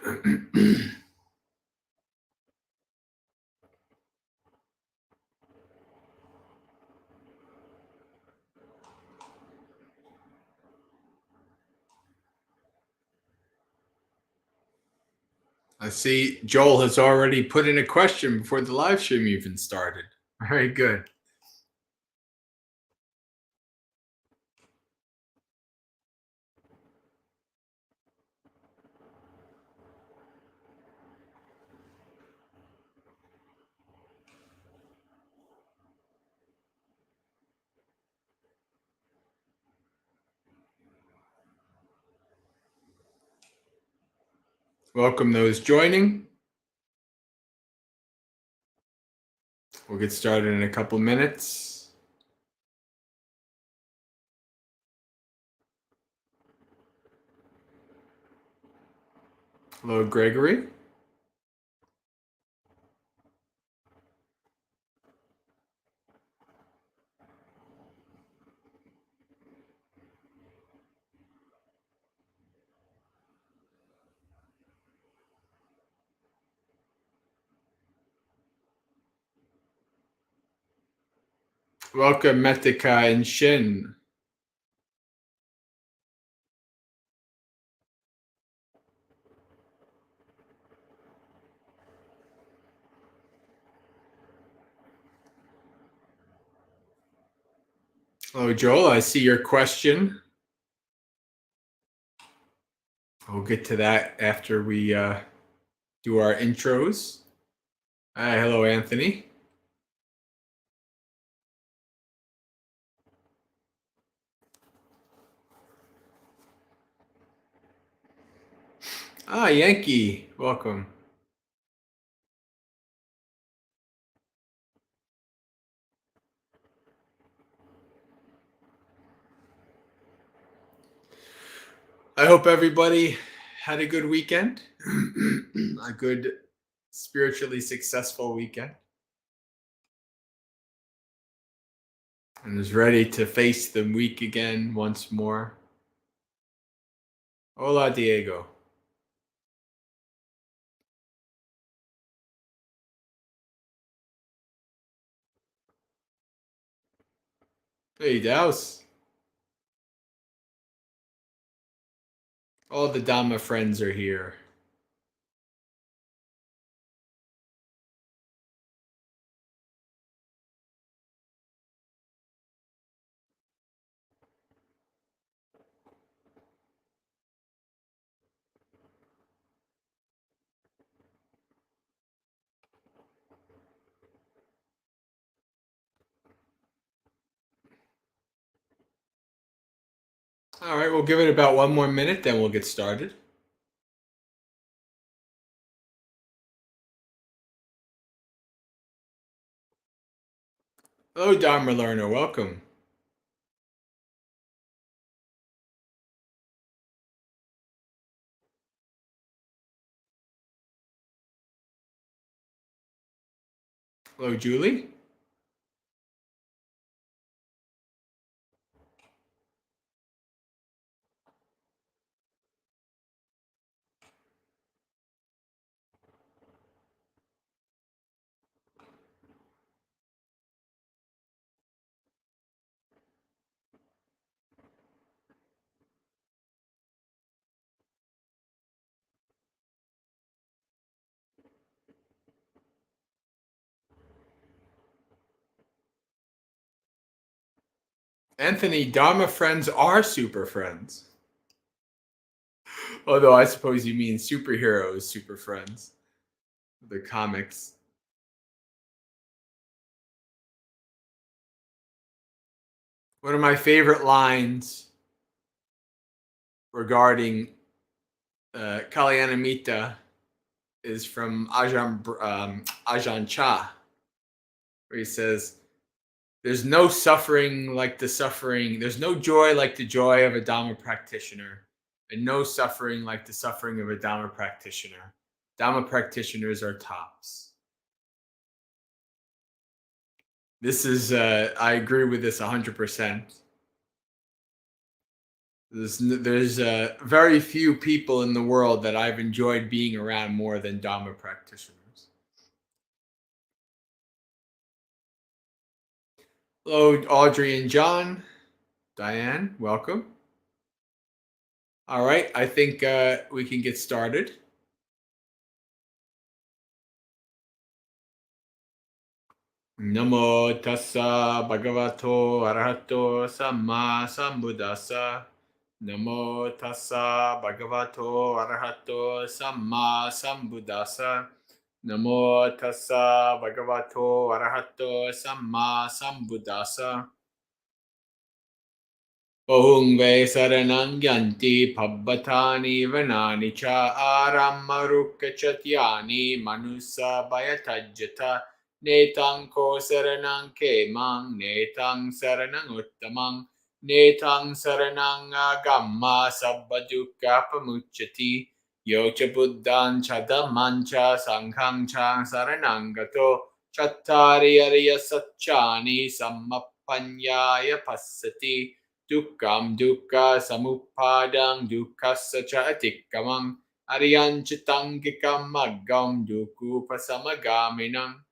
I see Joel has already put in a question before the live stream even started. Very good. Welcome those joining. We'll get started in a couple minutes. Hello, Gregory. Welcome, Metika and Shin. Hello, Joel. I see your question. We'll get to that after we do our intros. Hi, hello, Anthony. Ah, Yankee. Welcome. I hope everybody had a good weekend, a good spiritually successful weekend, and is ready to face the week again once more. Hola, Diego. Hey, Douse. All the Dhamma friends are here. All right, we'll give it about one more minute, then we'll get started. Hello, Dharma learner. Welcome. Hello, Julie. Anthony, Dharma friends are super friends. Although I suppose you mean superheroes, super friends. The comics. One of my favorite lines regarding Kalyanamita is from Ajahn Chah, where he says, there's no suffering like the suffering, there's no joy like the joy of a Dhamma practitioner, and no suffering like the suffering of a Dhamma practitioner. Dhamma practitioners are tops. This is, I agree with this 100%. There's very few people in the world that I've enjoyed being around more than Dhamma practitioners. Hello, Audrey and John. Diane, welcome. All right, I think we can get started. Namo tassa bhagavato arahato samma sambuddhassa. Namo tassa bhagavato arahato samma sambuddhassa. Namo tassa bhagavato arahato samma sambuddhassa. Bahungve saranang yanti pabbatani vanani cha arammarukka chatyani manusa bayatajjata netang ko saranang kemang netang saranang uttamang netang saranang agamma sabbadukka pamucchati yocha buddhan cha dhamman cha sanghang cha saranang gato chattari ariya satchani sammappanyaya passati Dukkam dukkha samuppadang dukkhassa cha atikkamang ariyanchitangikam maggam dukkupasamagamminam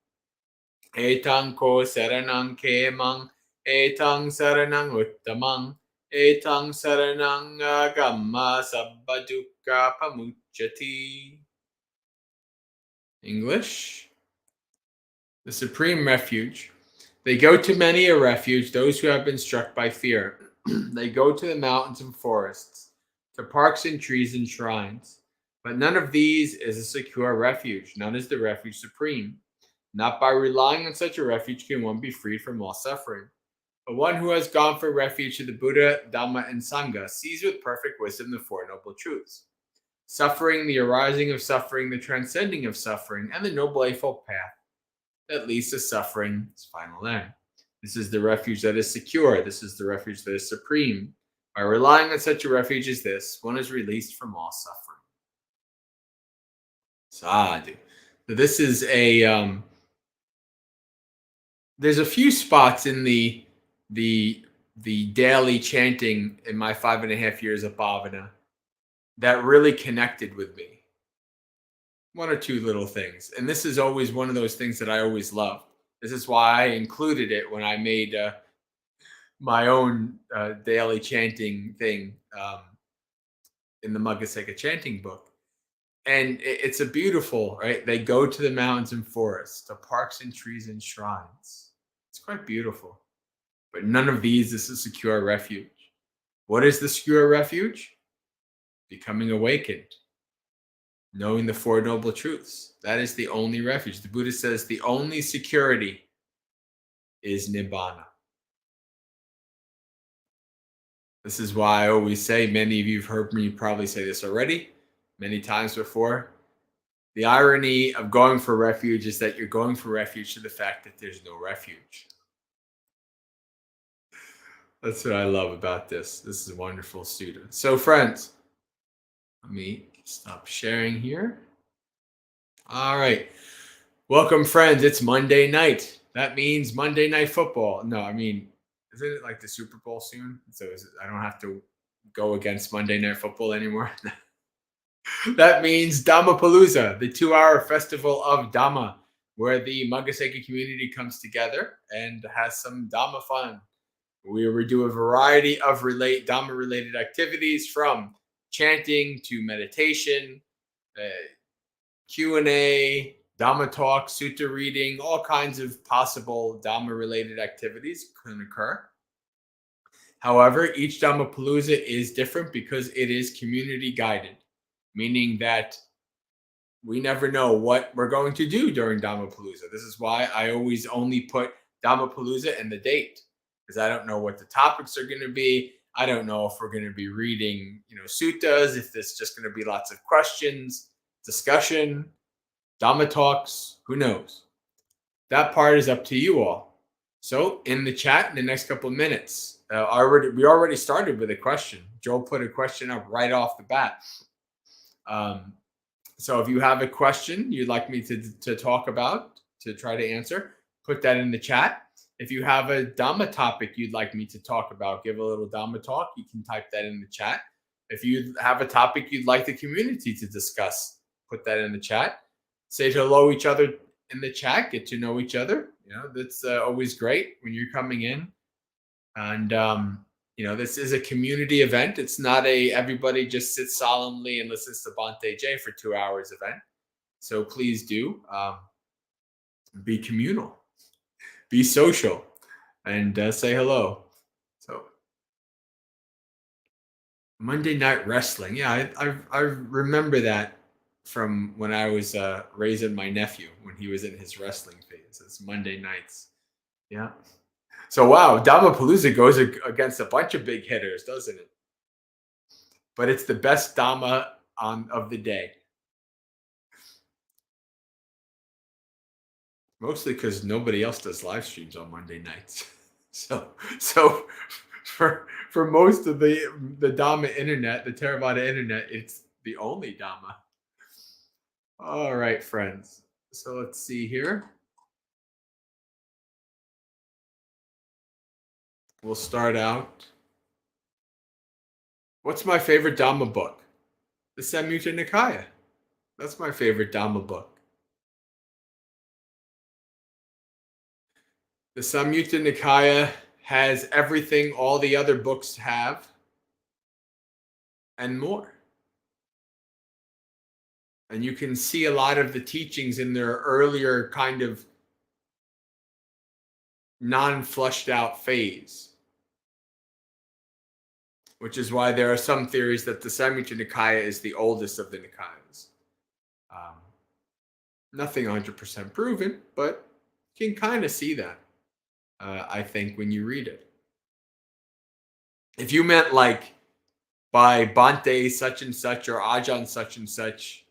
etang ko saranang kemang etang saranang uttamang etang saranang agamma sabba dukkha pamucchati. English. The supreme refuge. They go to many a refuge, those who have been struck by fear. They go to the mountains and forests, to parks and trees and shrines. But none of these is a secure refuge. None is the refuge supreme. Not by relying on such a refuge can one be freed from all suffering. But one who has gone for refuge to the Buddha, Dhamma, and Sangha sees with perfect wisdom the Four Noble Truths. Suffering, the arising of suffering, the transcending of suffering, and the Noble Eightfold Path that leads to suffering's final end. This is the refuge that is secure. This is the refuge that is supreme. By relying on such a refuge as this, one is released from all suffering. Sadhu. So this is a there's a few spots in the daily chanting in my 5.5 years of bhavana that really connected with me. One or two little things. And this is always one of those things that I always love. This is why I included it when I made my own daily chanting thing in the Maggasekha chanting book. And it's a beautiful, right? They go to the mountains and forests, to parks and trees and shrines. It's quite beautiful. But none of these is a secure refuge. What is the secure refuge? Becoming awakened. Knowing the Four Noble Truths. That is the only refuge. The Buddha says the only security is Nibbana. This is why I always say, many of you have heard me probably say this already, many times before. The irony of going for refuge is that you're going for refuge to the fact that there's no refuge. That's what I love about this. This is a wonderful student. So friends, let me stop sharing here. All right. Welcome, friends. It's Monday night. That means Monday Night Football. No, I mean, isn't it like the Super Bowl soon? So I don't have to go against Monday Night Football anymore. That means Dhammapalooza, the 2-hour festival of Dhamma, where the Maggasekha community comes together and has some Dhamma fun. We do a variety of Dhamma-related activities, from chanting to meditation, Q&A, Dhamma talk, sutta reading, all kinds of possible Dhamma-related activities can occur. However, each Dhammapalooza is different because it is community-guided, meaning that we never know what we're going to do during Dhammapalooza. This is why I always only put Dhammapalooza and the date, because I don't know what the topics are going to be. I don't know if we're going to be reading, suttas, if there's just going to be lots of questions, discussion, Dhamma talks, who knows? That part is up to you all. So in the chat in the next couple of minutes, we already started with a question. Joel put a question up right off the bat. So if you have a question you'd like me to talk about, to try to answer, put that in the chat. If you have a Dhamma topic you'd like me to talk about, give a little Dhamma talk, you can type that in the chat. If you have a topic you'd like the community to discuss, put that in the chat. Say hello each other in the chat, get to know each other. That's always great when you're coming in. And this is a community event. It's not everybody just sits solemnly and listens to Bhante J for 2 hours event. So please do be communal, be social, and say hello. So Monday Night Wrestling. Yeah, I remember that from when I was raising my nephew when he was in his wrestling phase. It's Monday nights. Yeah. So wow, Dhammapalooza goes against a bunch of big hitters, doesn't it? But it's the best Dhamma of the day. Mostly because nobody else does live streams on Monday nights. So for most of the Dhamma internet, the Theravada internet, it's the only Dhamma. All right, friends. So let's see here. We'll start out. What's my favorite Dhamma book? The Samyutta Nikaya. That's my favorite Dhamma book. The Samyutta Nikaya has everything all the other books have and more. And you can see a lot of the teachings in their earlier kind of non-flushed out phase. Which is why there are some theories that the Samyutta Nikaya is the oldest of the Nikayas. Nothing 100% proven, but you can kind of see that, I think, when you read it. If you meant like by Bhante such and such or Ajahn such and such,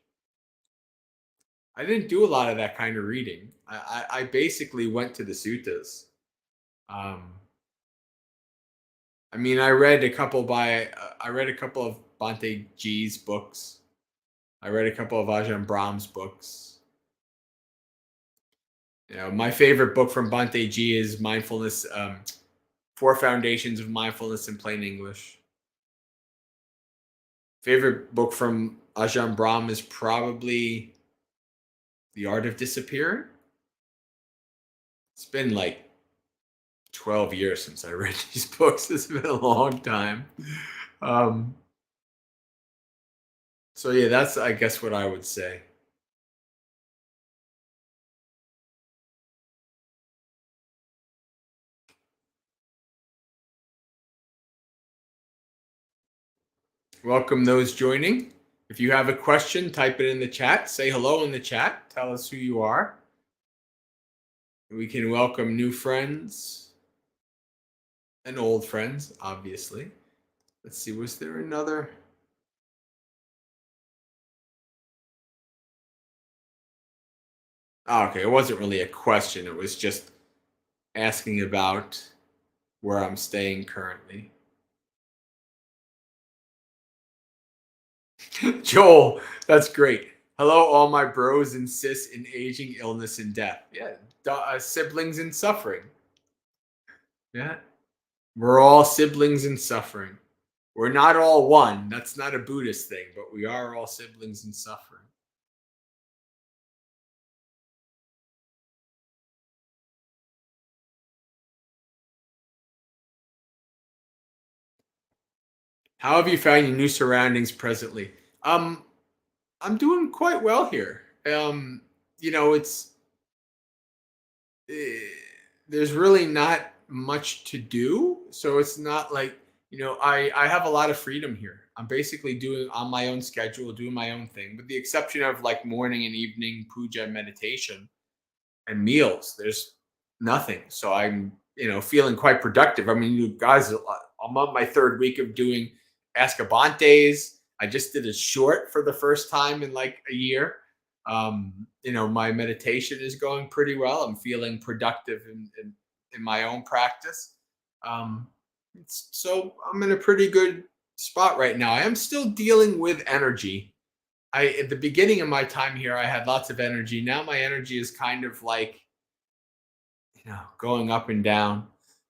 I didn't do a lot of that kind of reading. I basically went to the suttas. I mean, I read a couple of Bhante G's books. I read a couple of Ajahn Brahm's books. My favorite book from Bhante G is Mindfulness, 4 Foundations of Mindfulness in Plain English. Favorite book from Ajahn Brahm is probably The Art of Disappearing. It's been like 12 years since I read these books. It's been a long time. So yeah, that's, I guess, what I would say. Welcome those joining. If you have a question, type it in the chat. Say hello in the chat. Tell us who you are. We can welcome new friends and old friends, obviously. Let's see, was there another? Oh, okay, it wasn't really a question. It was just asking about where I'm staying currently. Joel, that's great. Hello, all my bros and sis in aging, illness, and death. Yeah, siblings in suffering. Yeah, we're all siblings in suffering. We're not all one. That's not a Buddhist thing, but we are all siblings in suffering. How have you found your new surroundings presently? I'm doing quite well here. It's there's really not much to do, so it's not like I have a lot of freedom here. I'm basically doing on my own schedule, doing my own thing, with the exception of like morning and evening puja meditation and meals. There's nothing, so I'm feeling quite productive. I mean, you guys, I'm on my 3rd week of doing Ask a Bhantes. I just did a short for the first time in like a year. My meditation is going pretty well. I'm feeling productive in my own practice. So I'm in a pretty good spot right now. I am still dealing with energy. At the beginning of my time here, I had lots of energy. Now my energy is kind of like, going up and down.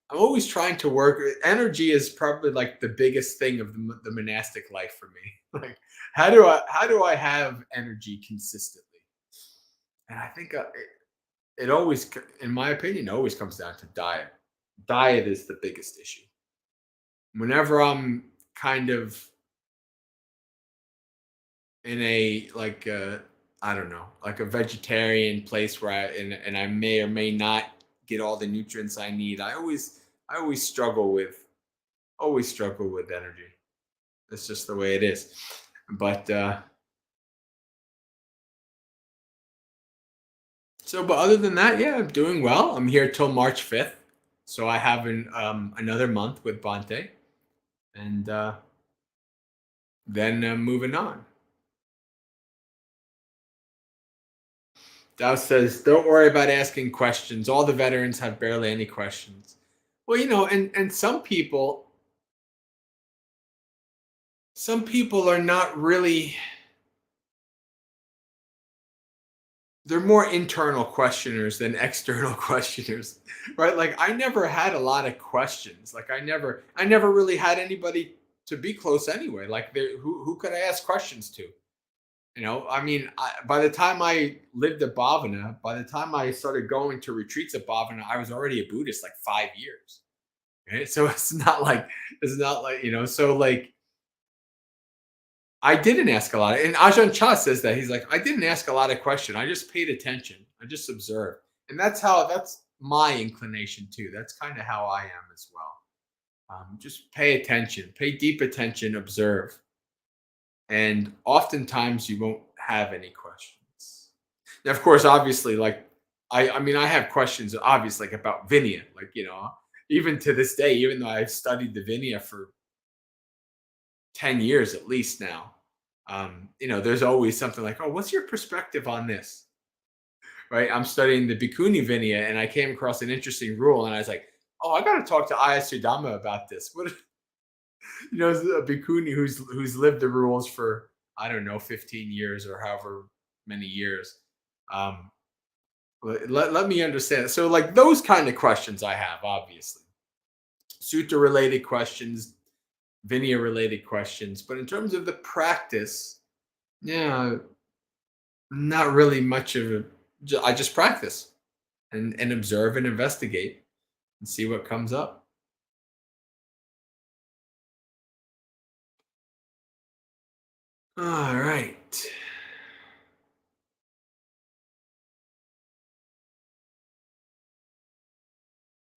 I'm always trying to work. Energy is probably like the biggest thing of the monastic life for me. Like, how do I have energy consistently? And I think it always, in my opinion, always comes down to diet. Diet is the biggest issue. Whenever I'm kind of in a like I don't know, like a vegetarian place where and I may or may not get all the nutrients I need. I always struggle with energy. That's just the way it is. But but other than that, yeah, I'm doing well. I'm here till March 5th. So I have another month with Bante, and then moving on. Dow says, "Don't worry about asking questions. All the veterans have barely any questions." Well, and some people are not really. They're more internal questioners than external questioners, right? Like I never had a lot of questions. Like I never really had anybody to be close anyway. Like who could I ask questions to? I mean, by the time I lived at Bhavana, by the time I started going to retreats at Bhavana, I was already a Buddhist like 5 years. Right? So it's not like. So like I didn't ask a lot. And Ajahn Chah says that he's like, I didn't ask a lot of questions. I just paid attention. I just observed. And that's my inclination too. That's kind of how I am as well. Just pay attention, pay deep attention, observe. And oftentimes you won't have any questions. Now, of course, obviously, like I mean, I have questions obviously like about Vinaya, like, even to this day, even though I've studied the Vinaya for 10 years at least now. There's always something like, oh, what's your perspective on this? Right. I'm studying the Bhikkhuni Vinaya and I came across an interesting rule and I was like, oh, I got to talk to Ayasu Dhamma about this. What, a Bhikkhuni who's lived the rules for, I don't know, 15 years or however many years. Um, let me understand. So, like those kind of questions I have, obviously, sutta related questions, Vinaya related questions. But in terms of the practice, yeah, not really much of a. I just practice and observe and investigate and see what comes up. All right.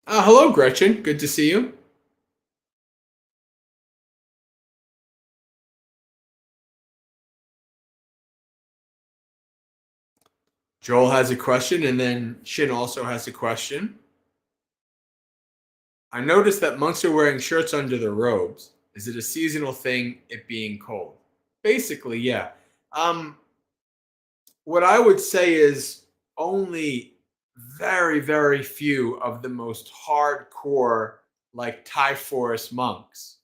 Hello, Gretchen. Good to see you. Joel has a question, and then Shin also has a question. I noticed that monks are wearing shirts under their robes. Is it a seasonal thing, it being cold? Basically, yeah. Um, what I would say is only very, very few of the most hardcore, like Thai forest monks,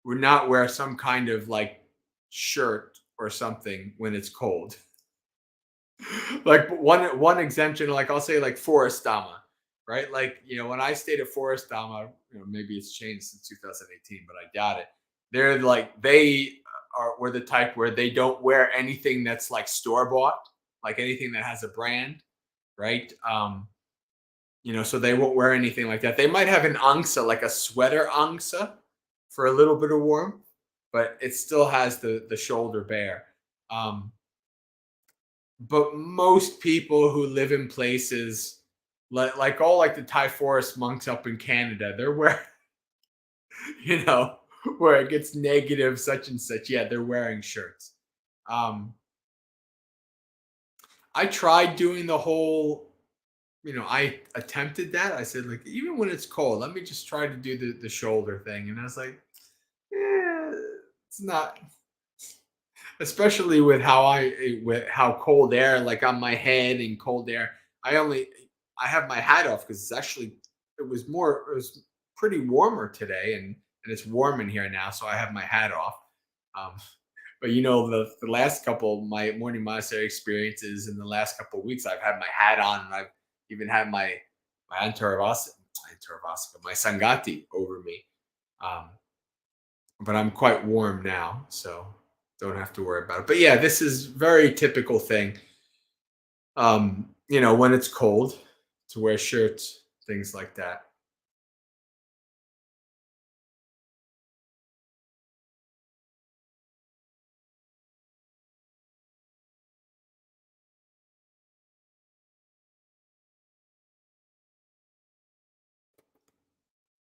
would not wear some kind of like shirt or something when it's cold. Like one exemption, like I'll say like Forest Dhamma, right? Like, when I stayed at Forest Dhamma, maybe it's changed since 2018, but I doubt it. They're like were the type where they don't wear anything that's like store bought, like anything that has a brand, right? So they won't wear anything like that. They might have an angsa, like a sweater angsa for a little bit of warmth, but it still has the shoulder bare. Um, but most people who live in places like all like the Thai forest monks up in Canada, they're wearing, you know, where it gets negative such and such. Yeah, they're wearing shirts. Um, I tried doing the whole, I attempted that. I said, like, even when it's cold, let me just try to do the shoulder thing. And I was like, yeah, it's not, especially with how cold air, like on my head and cold air. I have my hat off because it was pretty warmer today and it's warm in here now, so I have my hat off. Um, but the last couple of my morning monastery experiences in the last couple of weeks, I've had my hat on and I've even had my my antaravasika, my sangati over me. Um, but I'm quite warm now, so don't have to worry about it. But yeah, this is very typical thing. When it's cold, to wear shirts, things like that.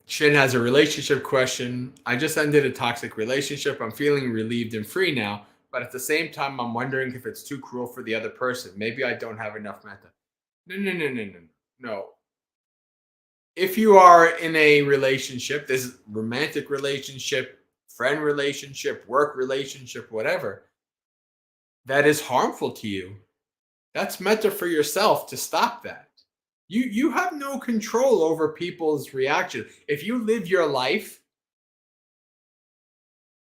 Shin has a relationship question. I just ended a toxic relationship. I'm feeling relieved and free now, but at the same time, I'm wondering if it's too cruel for the other person. Maybe I don't have enough metta. No, no, no, no, no, no. If you are in a relationship, this romantic relationship, friend relationship, work relationship, whatever, that is harmful to you, that's metta for yourself to stop that. You have no control over people's reaction. If you live your life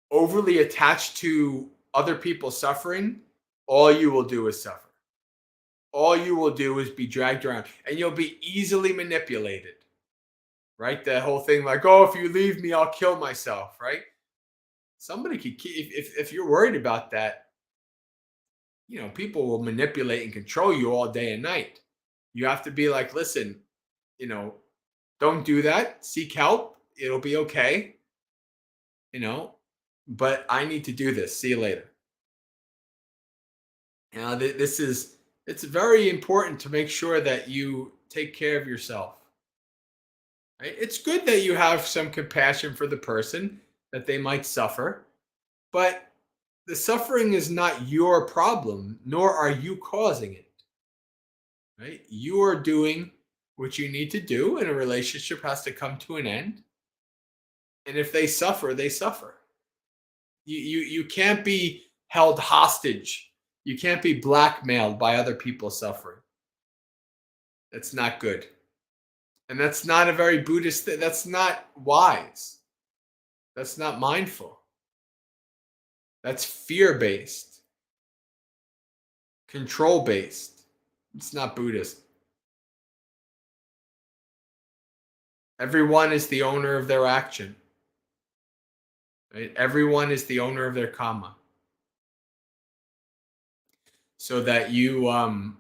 overly attached to other people suffering, all you will do is suffer. All you will do is be dragged around and you'll be easily manipulated. Right? The whole thing like, oh, if you leave me, I'll kill myself, right? Somebody could if you're worried about that, people will manipulate and control you all day and night. You have to be like, listen, you know, don't do that. Seek help. It'll be okay, you know, but I need to do this. See you later. This is it's very important to make sure that you take care of yourself. Right? It's good that you have some compassion for the person that they might suffer, but the suffering is not your problem, nor are you causing it. Right? You are doing what you need to do, and a relationship has to come to an end. And if they suffer, they suffer. You can't be held hostage. You can't be blackmailed by other people suffering. That's not good. And that's not a very Buddhist thing. That's not wise. That's not mindful. That's fear based, control based. It's not Buddhist. Everyone is the owner of their action. Right? Everyone is the owner of their karma. So that you know,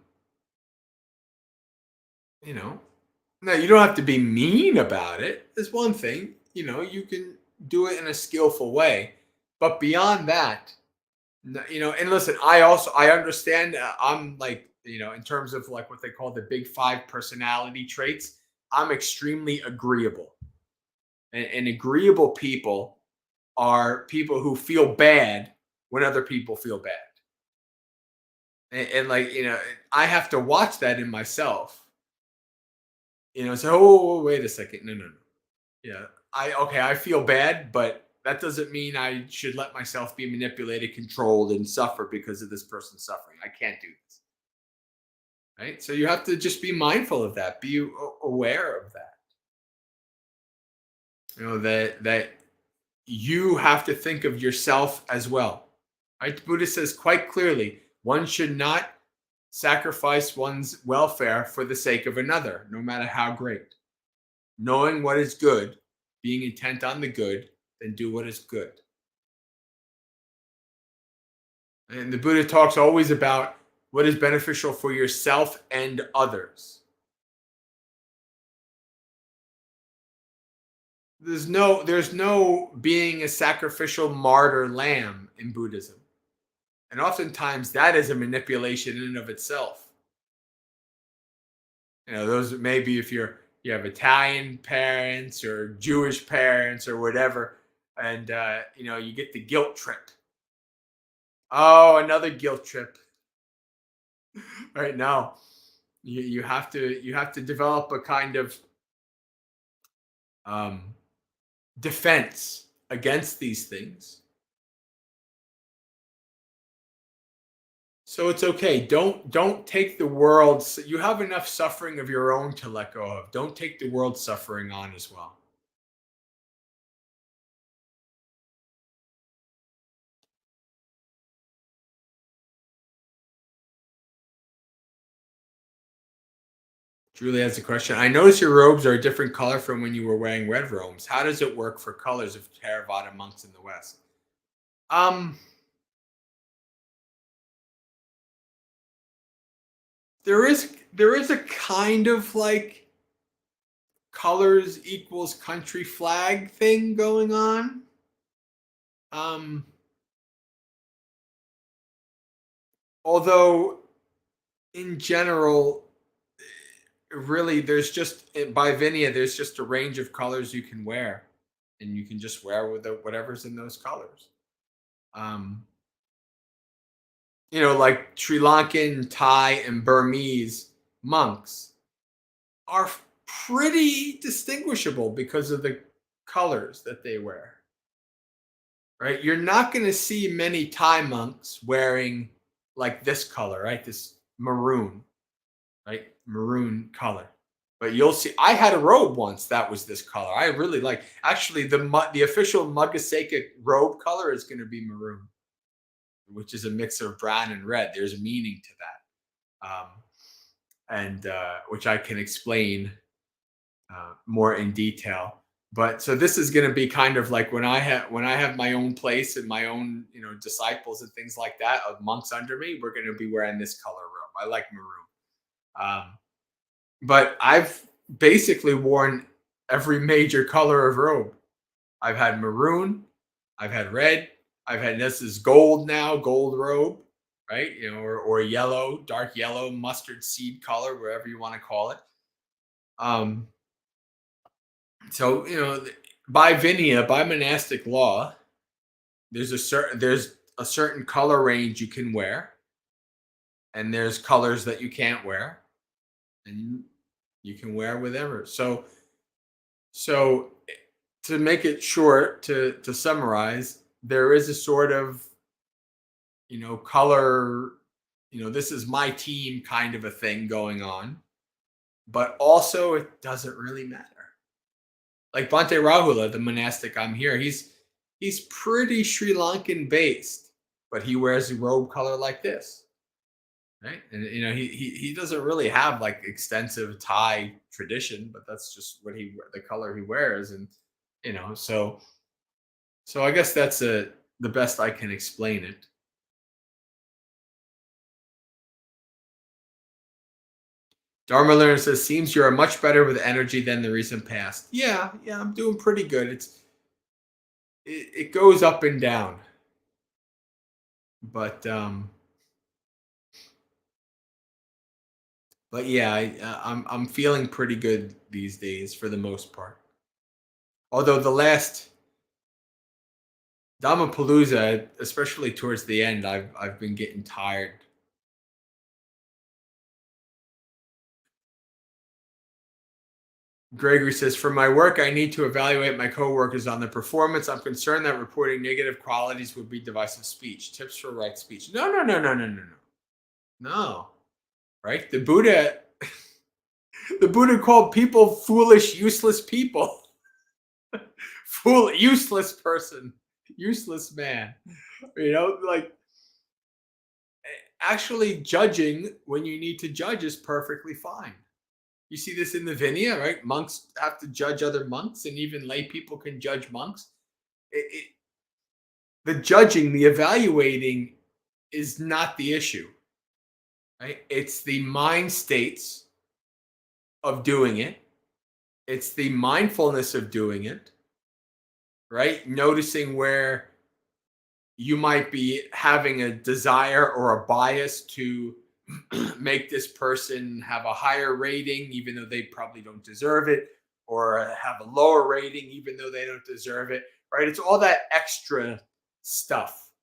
no, you don't have to be mean about it. There's one thing, you can do it in a skillful way. But beyond that, and listen, I understand. I'm like, in terms of like what they call the big five personality traits, I'm extremely agreeable. And agreeable people are people who feel bad when other people feel bad. And like, I have to watch that in myself. So wait a second. No, no, no. Yeah. I feel bad, but that doesn't mean I should let myself be manipulated, controlled, and suffer because of this person's suffering. I can't do this. Right? So you have to just be mindful of that. Be aware of that. That you have to think of yourself as well. Right? The Buddha says quite clearly, one should not sacrifice one's welfare for the sake of another, no matter how great. Knowing what is good, being intent on the good, then do what is good. And the Buddha talks always about what is beneficial for yourself and others. There's no being a sacrificial martyr lamb in Buddhism. And oftentimes that is a manipulation in and of itself. Those maybe if you have Italian parents or Jewish parents or whatever, and you get the guilt trip. Oh, another guilt trip. Right now, you have to develop a kind of um, defense against these things. So it's okay. Don't take the world's. You have enough suffering of your own to let go of. Don't take the world's suffering on as well. Julie has a question. I notice your robes are a different color from when you were wearing red robes. How does it work for colors of Theravada monks in the West? Um, there is a kind of like colors equals country flag thing going on. Um, although in general, really, there's just by Vinya, there's just a range of colors you can wear, and you can just wear with whatever's in those colors. Um, like Sri Lankan, Thai, and Burmese monks are pretty distinguishable because of the colors that they wear. Right? You're not going to see many Thai monks wearing like this color, right? This maroon, right? Maroon color. But you'll see. I had a robe once that was this color. I really like. Actually, the official Maggasekha robe color is going to be maroon, which is a mix of brown and red. There's meaning to that, and which I can explain more in detail. But so this is going to be kind of like when I have my own place and my own disciples and things like that of monks under me. We're going to be wearing this color robe. I like maroon. But I've basically worn every major color of robe. I've had maroon, I've had red, I've had this is gold now, gold robe, right? Or yellow, dark yellow, mustard seed color, wherever you want to call it. Um, so by Vinaya, by monastic law, there's a certain color range you can wear, and there's colors that you can't wear, and you can wear whatever. So to make it short, to summarize, there is a sort of color, this is my team kind of a thing going on, but also it doesn't really matter. Like Bhante Rahula, the monastic I'm here, he's pretty Sri Lankan based, but he wears a robe color like this, right? And he doesn't really have like extensive Thai tradition, but that's just the color he wears, and so I guess that's the best I can explain it. Dharma Learner says, seems you are much better with energy than the recent past. Yeah, I'm doing pretty good. It goes up and down. But yeah, I'm feeling pretty good these days for the most part. Although the last Dhammapalooza, especially towards the end, I've been getting tired. Gregory says, for my work, I need to evaluate my coworkers on their performance. I'm concerned that reporting negative qualities would be divisive speech. Tips for right speech. No. No. Right? The Buddha called people foolish, useless people. Useless person, useless man. Like actually judging when you need to judge is perfectly fine. You see this in the Vinaya, right? Monks have to judge other monks, and even lay people can judge monks. The judging, the evaluating is not the issue, right? It's the mind states of doing it. It's the mindfulness of doing it, right? Noticing where you might be having a desire or a bias to make this person have a higher rating, even though they probably don't deserve it, or have a lower rating, even though they don't deserve it, right? It's all that extra stuff.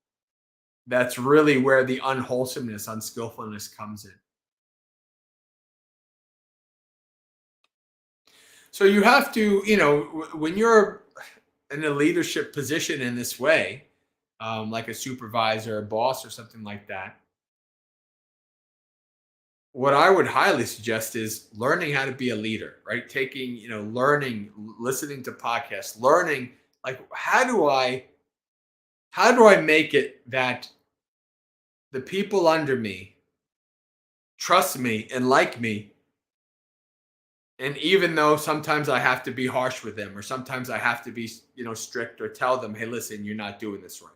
That's really where the unwholesomeness, unskillfulness comes in. So you have to, when you're in a leadership position in this way, like a supervisor, a boss, or something like that, what I would highly suggest is learning how to be a leader, right? Taking, learning, listening to podcasts, learning, like, how do I make it that the people under me trust me and like me And even though sometimes I have to be harsh with them, or sometimes I have to be, strict, or tell them, hey, listen, you're not doing this right.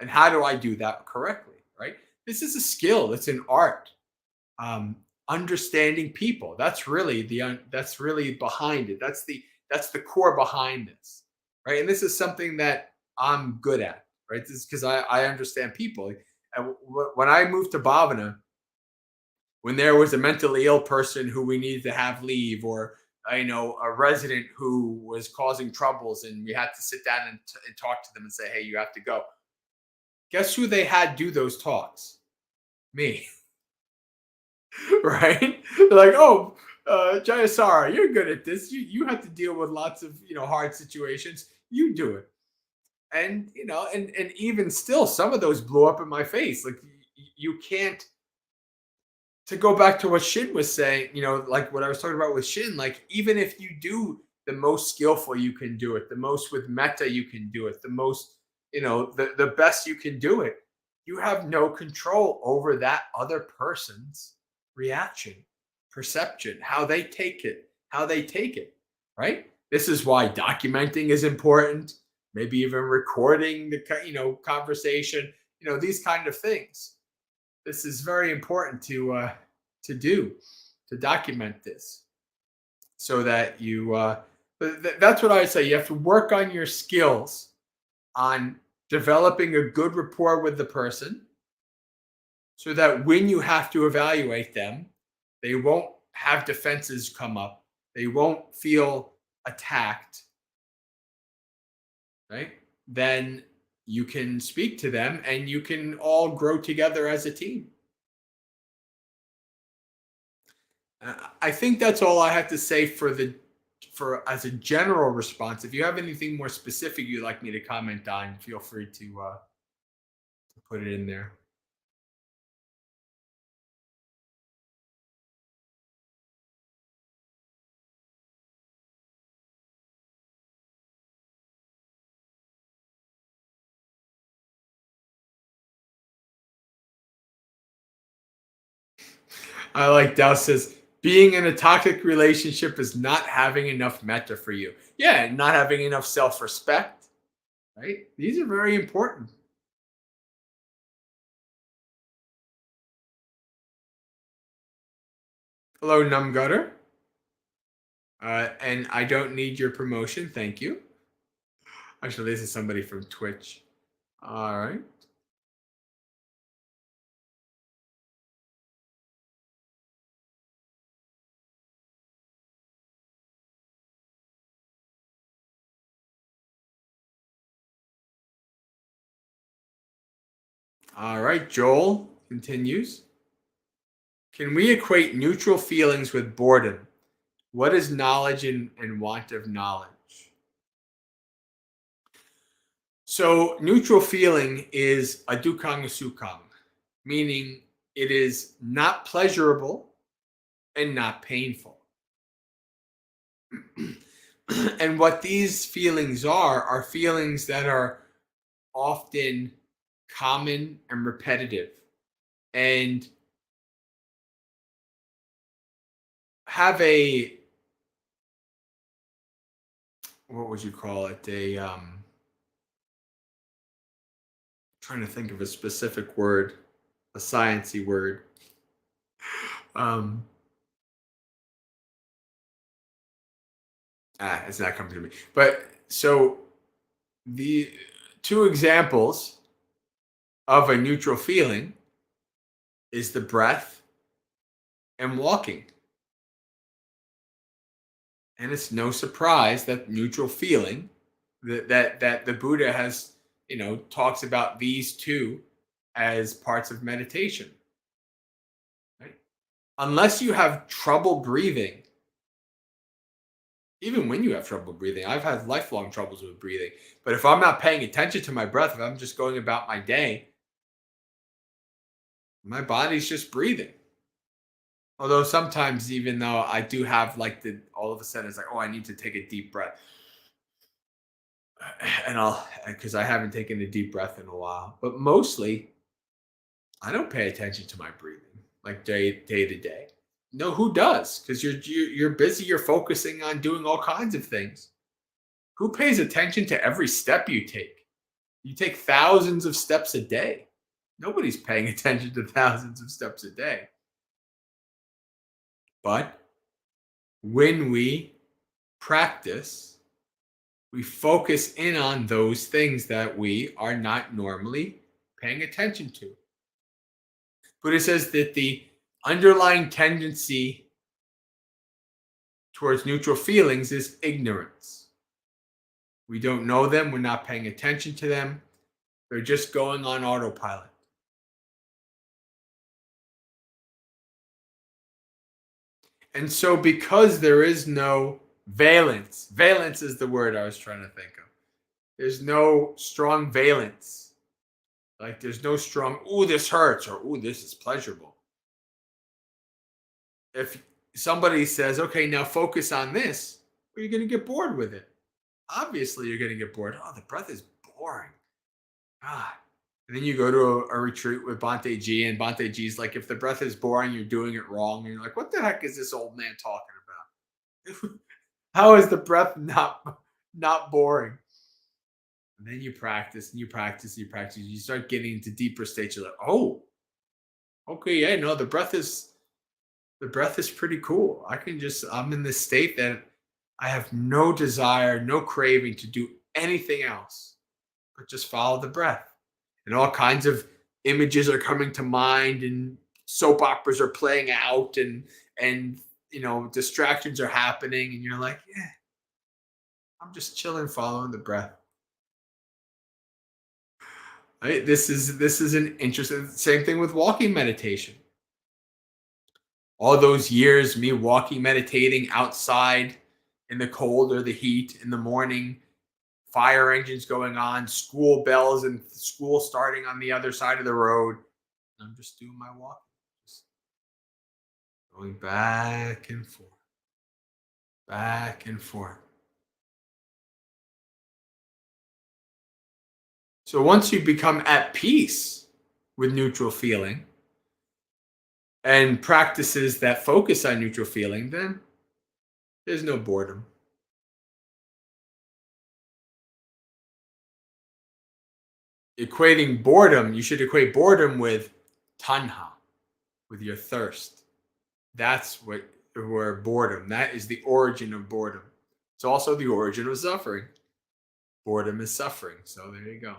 And how do I do that correctly? Right? This is a skill. It's an art. um, Understanding people. That's really behind it. That's the core behind this, right? And this is something that I'm good at, right? This is because I understand people. And when I moved to Bhavana, when there was a mentally ill person who we needed to have leave, or a resident who was causing troubles, and we had to sit down and talk to them and say, hey, you have to go. Guess who they had do those talks? Me. Right? They're like, oh, Jayasara, you're good at this. You have to deal with lots of hard situations. You do it. And and even still, some of those blew up in my face. Like, you can't. To go back to what Shin was saying, like what I was talking about with Shin, like, even if you do the most skillful you can do it, the most with metta you can do it, the most, the best you can do it, you have no control over that other person's reaction, perception, how they take it, right? This is why documenting is important, maybe even recording the conversation, these kind of things. This is very important to do, to document this, so that you that's what I say. You have to work on your skills on developing a good rapport with the person, so that when you have to evaluate them, they won't have defenses come up, they won't feel attacked, right? Then you can speak to them and you can all grow together as a team. I think that's all I have to say for as a general response. If you have anything more specific you'd like me to comment on, feel free to put it in there. I like Dao says, being in a toxic relationship is not having enough metta for you. Yeah, and not having enough self-respect, right? These are very important. Hello, Numgutter. And I don't need your promotion. Thank you. Actually, this is somebody from Twitch. All right. All right. Joel continues. Can we equate neutral feelings with boredom? What is knowledge and want of knowledge? So, neutral feeling is a dukang sukang, meaning it is not pleasurable and not painful. And what these feelings are feelings that are often common and repetitive, and have a, what would you call it, trying to think of a specific word, a sciencey word. um it's not coming to me. But so the two examples of a neutral feeling is the breath and walking. And it's no surprise that neutral feeling, that the Buddha has, talks about these two as parts of meditation. Right? Unless you have trouble breathing, even when you have trouble breathing, I've had lifelong troubles with breathing. But if I'm not paying attention to my breath, if I'm just going about my day, my body's just breathing. Although sometimes, even though I do have like all of a sudden it's like, oh, I need to take a deep breath. And because I haven't taken a deep breath in a while. But mostly, I don't pay attention to my breathing like day to day. No, who does? Because you're busy. You're focusing on doing all kinds of things. Who pays attention to every step you take? You take thousands of steps a day. Nobody's paying attention to thousands of steps a day. But when we practice, we focus in on those things that we are not normally paying attention to. Buddha says that the underlying tendency towards neutral feelings is ignorance. We don't know them. We're not paying attention to them. They're just going on autopilot. And so because there is no valence is the word I was trying to think of. There's no strong valence. Like there's no strong, ooh, this hurts, or ooh, this is pleasurable. If somebody says, okay, now focus on this, well, you're going to get bored with it. Obviously, you're going to get bored. Oh, the breath is boring. God. And then you go to a retreat with Bhante G, and Bhante G's like, if the breath is boring, you're doing it wrong. And you're like, what the heck is this old man talking about? How is the breath not boring? And then you practice and you practice and you practice. You start getting into deeper states. You're like, oh, okay, yeah, no, the breath is pretty cool. I'm in this state that I have no desire, no craving to do anything else, but just follow the breath. And all kinds of images are coming to mind, and soap operas are playing out, and distractions are happening, and you're like, yeah, I'm just chilling, following the breath. Right? This is an interesting. Same thing with walking meditation. All those years, me walking, meditating outside in the cold or the heat in the morning, fire engines going on, school bells, and school starting on the other side of the road. I'm just doing my walk, just going back and forth, back and forth. So once you become at peace with neutral feeling and practices that focus on neutral feeling, then there's no boredom. Equating boredom, you should equate boredom with tanha, with your thirst. That's where boredom, that is the origin of boredom. It's also the origin of suffering. Boredom is suffering. So there you go.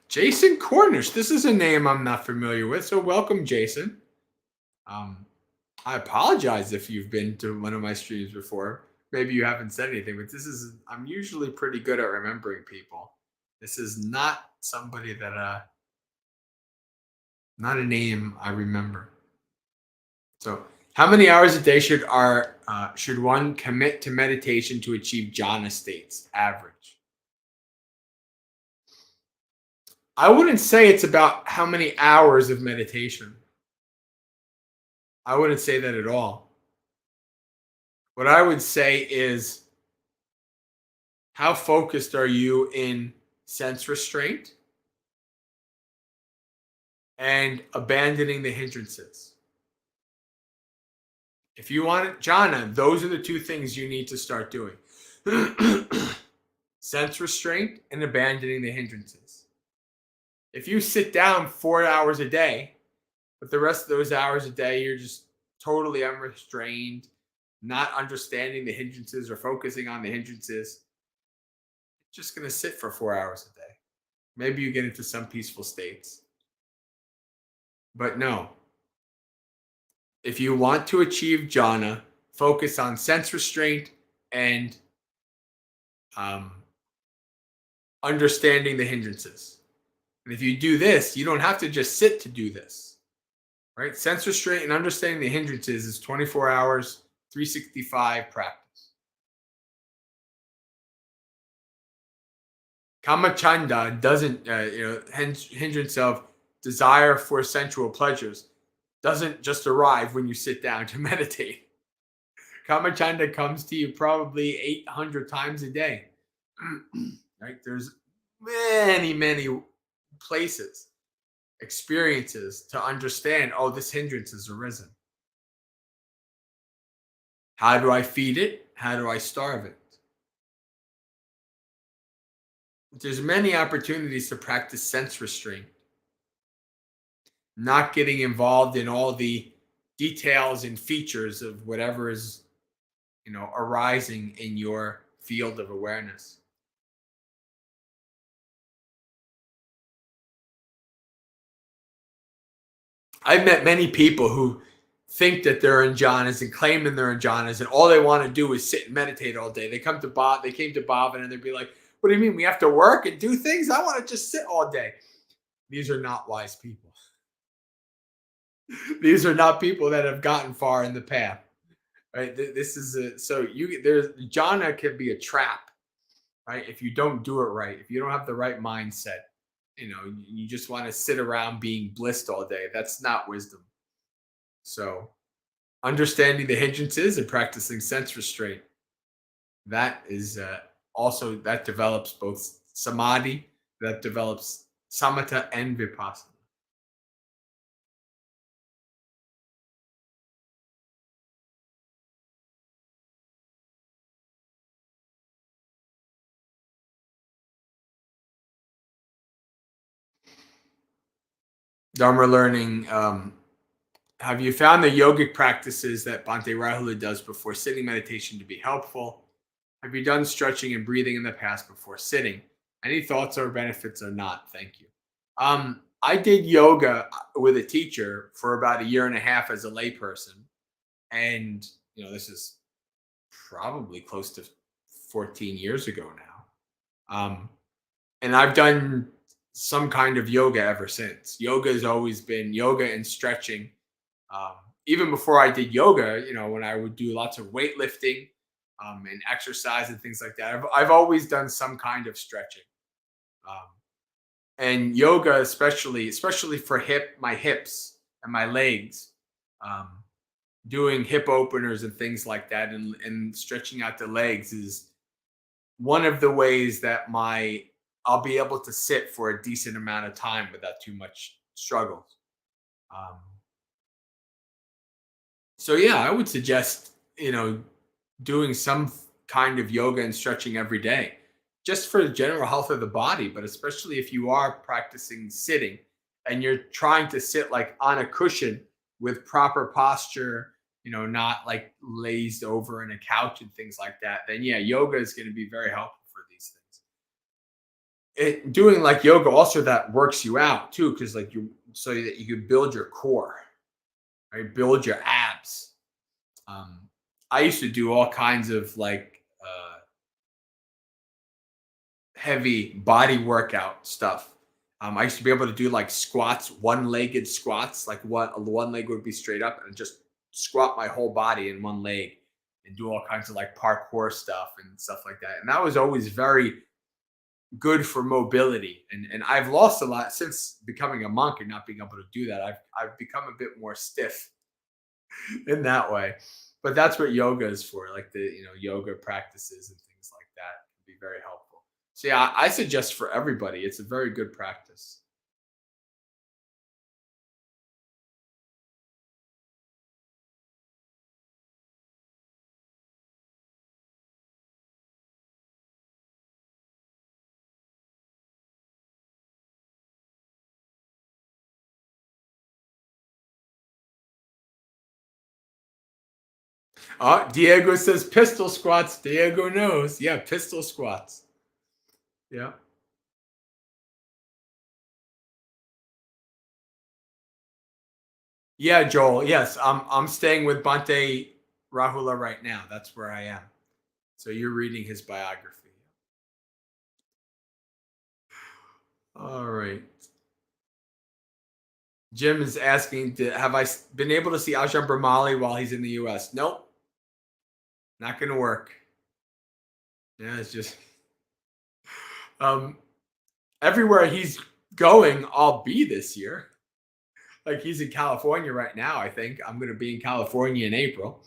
Jason Cornish. This is a name I'm not familiar with. So welcome, Jason. I apologize if you've been to one of my streams before. Maybe you haven't said anything, but I'm usually pretty good at remembering people. This is not somebody that, not a name I remember. So how many hours a day should one commit to meditation to achieve jhana states, average? I wouldn't say it's about how many hours of meditation. I wouldn't say that at all. What I would say is, how focused are you in sense restraint and abandoning the hindrances? If you want jhana, those are the two things you need to start doing. Sense restraint and abandoning the hindrances. If you sit down 4 hours a day, but the rest of those hours a day, you're just totally unrestrained, not understanding the hindrances or focusing on the hindrances, you're just going to sit for 4 hours a day. Maybe you get into some peaceful states. But no. If you want to achieve jhana, focus on sense restraint and understanding the hindrances. And if you do this, you don't have to just sit to do this. Right? Sense restraint and understanding the hindrances is 24 hours, 365 practice. Kamachanda doesn't, hindrance of desire for sensual pleasures doesn't just arrive when you sit down to meditate. Kamachanda comes to you probably 800 times a day. Right? There's many places, experiences to understand, oh, this hindrance has arisen. How do I feed it? How do I starve it? There's many opportunities to practice sense restraint, not getting involved in all the details and features of whatever is, arising in your field of awareness. I've met many people who think that they're in jhanas and claiming they're in jhanas, and all they want to do is sit and meditate all day. They came to Bhavana and they'd be like, "What do you mean we have to work and do things? I want to just sit all day." These are not wise people. These are not people that have gotten far in the path. Right? This is there's jhana can be a trap, right? If you don't do it right, if you don't have the right mindset, you just want to sit around being blissed all day. That's not wisdom. So understanding the hindrances and practicing sense restraint, that is also, that develops both samadhi, that develops samatha and vipassana. Dharma learning. Have you found the yogic practices that Bhante Rahula does before sitting meditation to be helpful? Have you done stretching and breathing in the past before sitting? Any thoughts or benefits or not? Thank you. I did yoga with a teacher for about a year and a half as a layperson. And, this is probably close to 14 years ago now. And I've done some kind of yoga ever since. Yoga has always been yoga and stretching. Um, Even before I did yoga, when I would do lots of weightlifting and exercise and things like that, I've always done some kind of stretching. Um, and yoga, especially for my hips and my legs, um, doing hip openers and things like that, and stretching out the legs is one of the ways that I'll be able to sit for a decent amount of time without too much struggle. Um, so yeah, I would suggest, doing some kind of yoga and stretching every day, just for the general health of the body, but especially if you are practicing sitting and you're trying to sit like on a cushion with proper posture, not like lazed over in a couch and things like that, then yeah, yoga is going to be very helpful for these things. Doing like yoga also, that works you out too, because like so that you can build your core, right? Build your abs. Um, I used to do all kinds of like heavy body workout stuff. I used to be able to do like squats, one-legged squats, like one leg would be straight up and just squat my whole body in one leg and do all kinds of like parkour stuff and stuff like that. And that was always very good for mobility. And I've lost a lot since becoming a monk and not being able to do that. I've become a bit more stiff in that way. But that's what yoga is for, like the yoga practices and things like that can be very helpful. So yeah, I suggest for everybody, it's a very good practice. Oh, Diego says pistol squats. Diego knows. Yeah, pistol squats. Yeah. Yeah, Joel. Yes, I'm staying with Bante Rahula right now. That's where I am. So you're reading his biography. All right. Jim is asking, have I been able to see Ajahn Brahmali while he's in the U.S.? Nope, not going to work. Yeah, it's just um, everywhere he's going, I'll be this year. Like he's in California right now. I think I'm going to be in California in April.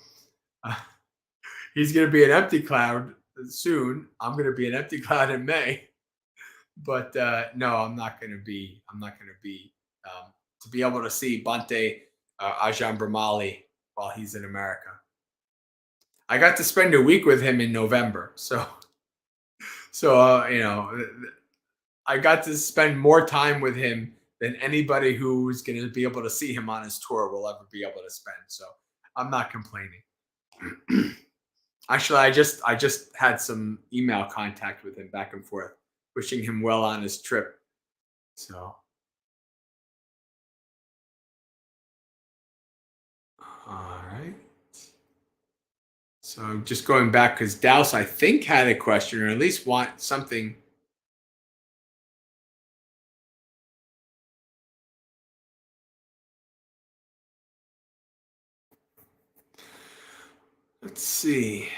Uh, he's going to be an empty cloud soon. I'm going to be an empty cloud in May. But no, I'm not going to be. I'm not going to be to be able to see Bante Ajahn Brahmali while he's in America. I got to spend a week with him in November, so I got to spend more time with him than anybody who's going to be able to see him on his tour will ever be able to spend. So I'm not complaining. Actually, I just had some email contact with him back and forth, wishing him well on his trip. So, all right. So just going back because Douse, I think, had a question or at least want something. Let's see.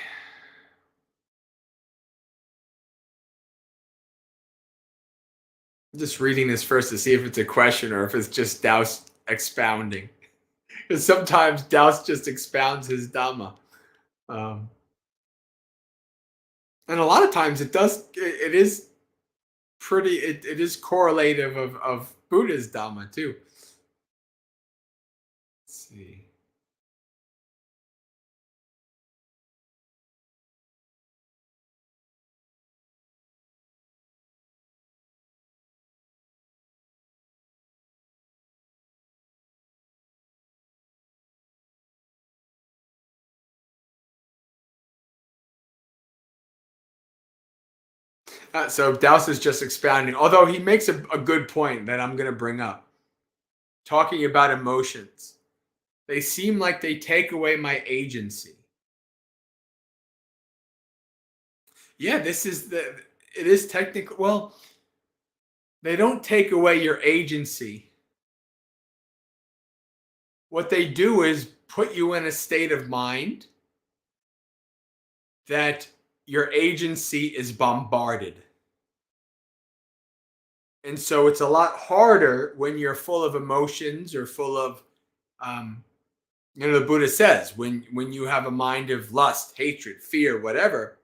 I'm just reading this first to see if it's a question or if it's just Douse expounding. Because sometimes Douse just expounds his Dhamma. Um, and a lot of times it is pretty, it is correlative of Buddha's Dhamma too. Let's see. So Douse is just expounding, although he makes a good point that I'm going to bring up. Talking about emotions, they seem like they take away my agency. Yeah, it is technical. Well, they don't take away your agency. What they do is put you in a state of mind that your agency is bombarded. And so it's a lot harder when you're full of emotions or full of, um, the Buddha says, when you have a mind of lust, hatred, fear, whatever,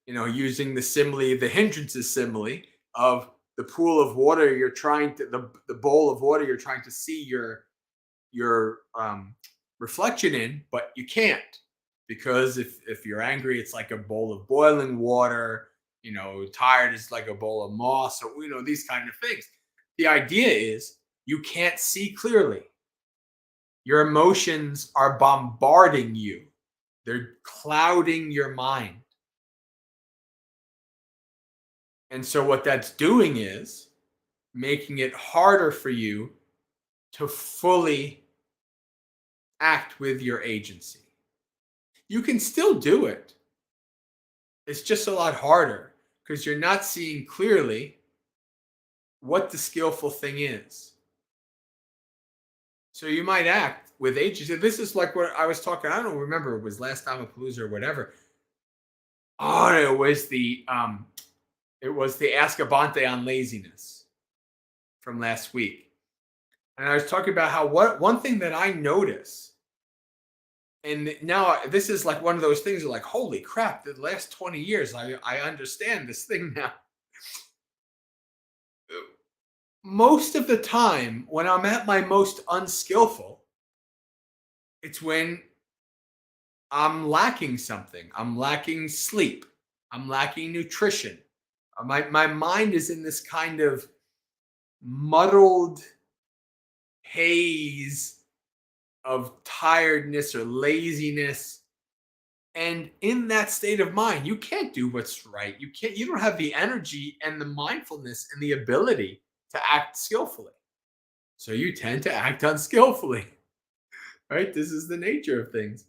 using the simile, the hindrances simile of the pool of water you're trying to, the bowl of water you're trying to see your reflection in, but you can't because if you're angry, it's like a bowl of boiling water. Tired is like a bowl of moss, or these kind of things. The idea is you can't see clearly. Your emotions are bombarding you. They're clouding your mind. And so what that's doing is making it harder for you to fully act with your agency. You can still do it. It's just a lot harder because you're not seeing clearly what the skillful thing is. So you might act with agency. This is like what I was talking. I don't remember it was last Dhammapalooza or whatever. Oh, it was the Ask Abante on laziness from last week. And I was talking about how one thing that I notice, and now this is like one of those things like, holy crap, the last 20 years, I understand this thing now. Most of the time, when I'm at my most unskillful, it's when I'm lacking something. I'm lacking sleep. I'm lacking nutrition. My mind is in this kind of muddled haze of tiredness or laziness. And in that state of mind, you can't do what's right. You don't have the energy and the mindfulness and the ability to act skillfully. So you tend to act unskillfully. Right? This is the nature of things.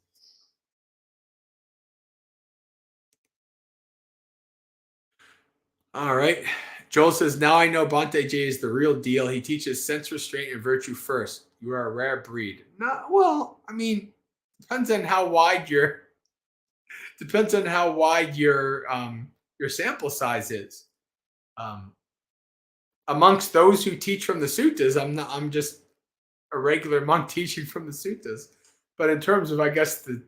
All right. Joel says, now I know Bante J is the real deal. He teaches sense restraint and virtue first. You are a rare breed. Not well, I mean, depends on how wide your sample size is. Amongst those who teach from the suttas, I'm just a regular monk teaching from the suttas. But in terms of, I guess, the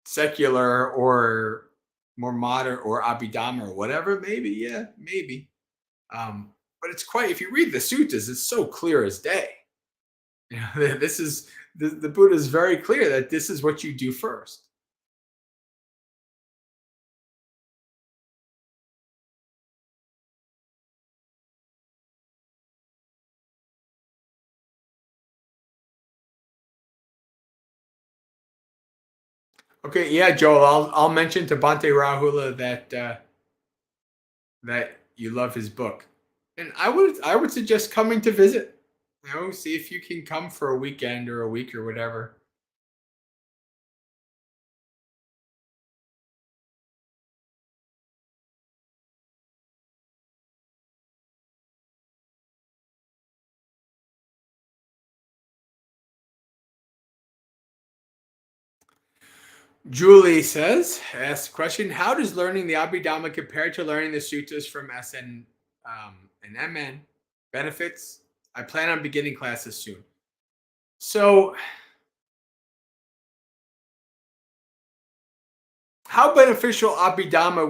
secular or more modern, or Abhidhamma or whatever, maybe, yeah, maybe. But it's quite, if you read the suttas, it's so clear as day. You know, this is the Buddha is very clear that this is what you do first. Okay, yeah, Joel, I'll mention to Bante Rahula that that you love his book, and I would suggest coming to visit. You know, see if you can come for a weekend or a week or whatever. Julie says, asks a question: how does learning the Abhidhamma compare to learning the suttas from SN and MN? Benefits? I plan on beginning classes soon. So, how beneficial Abhidhamma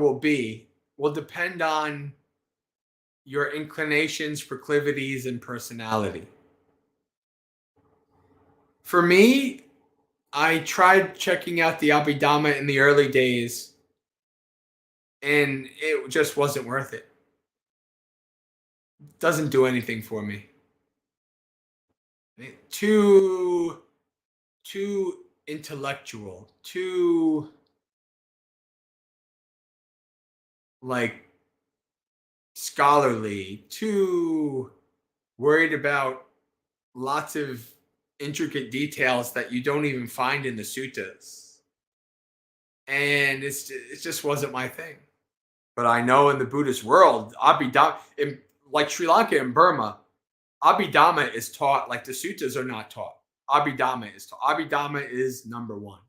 will depend on your inclinations, proclivities, and personality. For me, I tried checking out the Abhidhamma in the early days, and it just wasn't worth it. Doesn't do anything for me. Too too intellectual, too like scholarly, too worried about lots of intricate details that you don't even find in the suttas. And it just wasn't my thing. But I know in the Buddhist world, Abhidhamma, like Sri Lanka and Burma, Abhidhamma is taught like the suttas are not taught. Abhidhamma is taught. Abhidhamma is number one.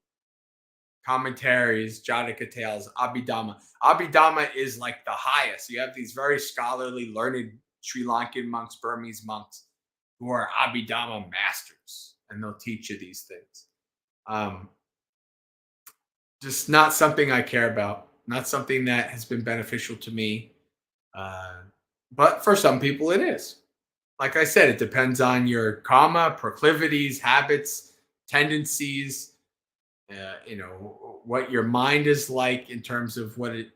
Commentaries, Jataka tales, Abhidhamma. Abhidhamma is like the highest. You have these very scholarly, learned Sri Lankan monks, Burmese monks, who are Abhidhamma masters, and they'll teach you these things. Um, just not something I care about. Not something that has been beneficial to me. Uh, but for some people, it is. Like I said, it depends on your karma, proclivities, habits, tendencies. You know what your mind is like in terms of what it,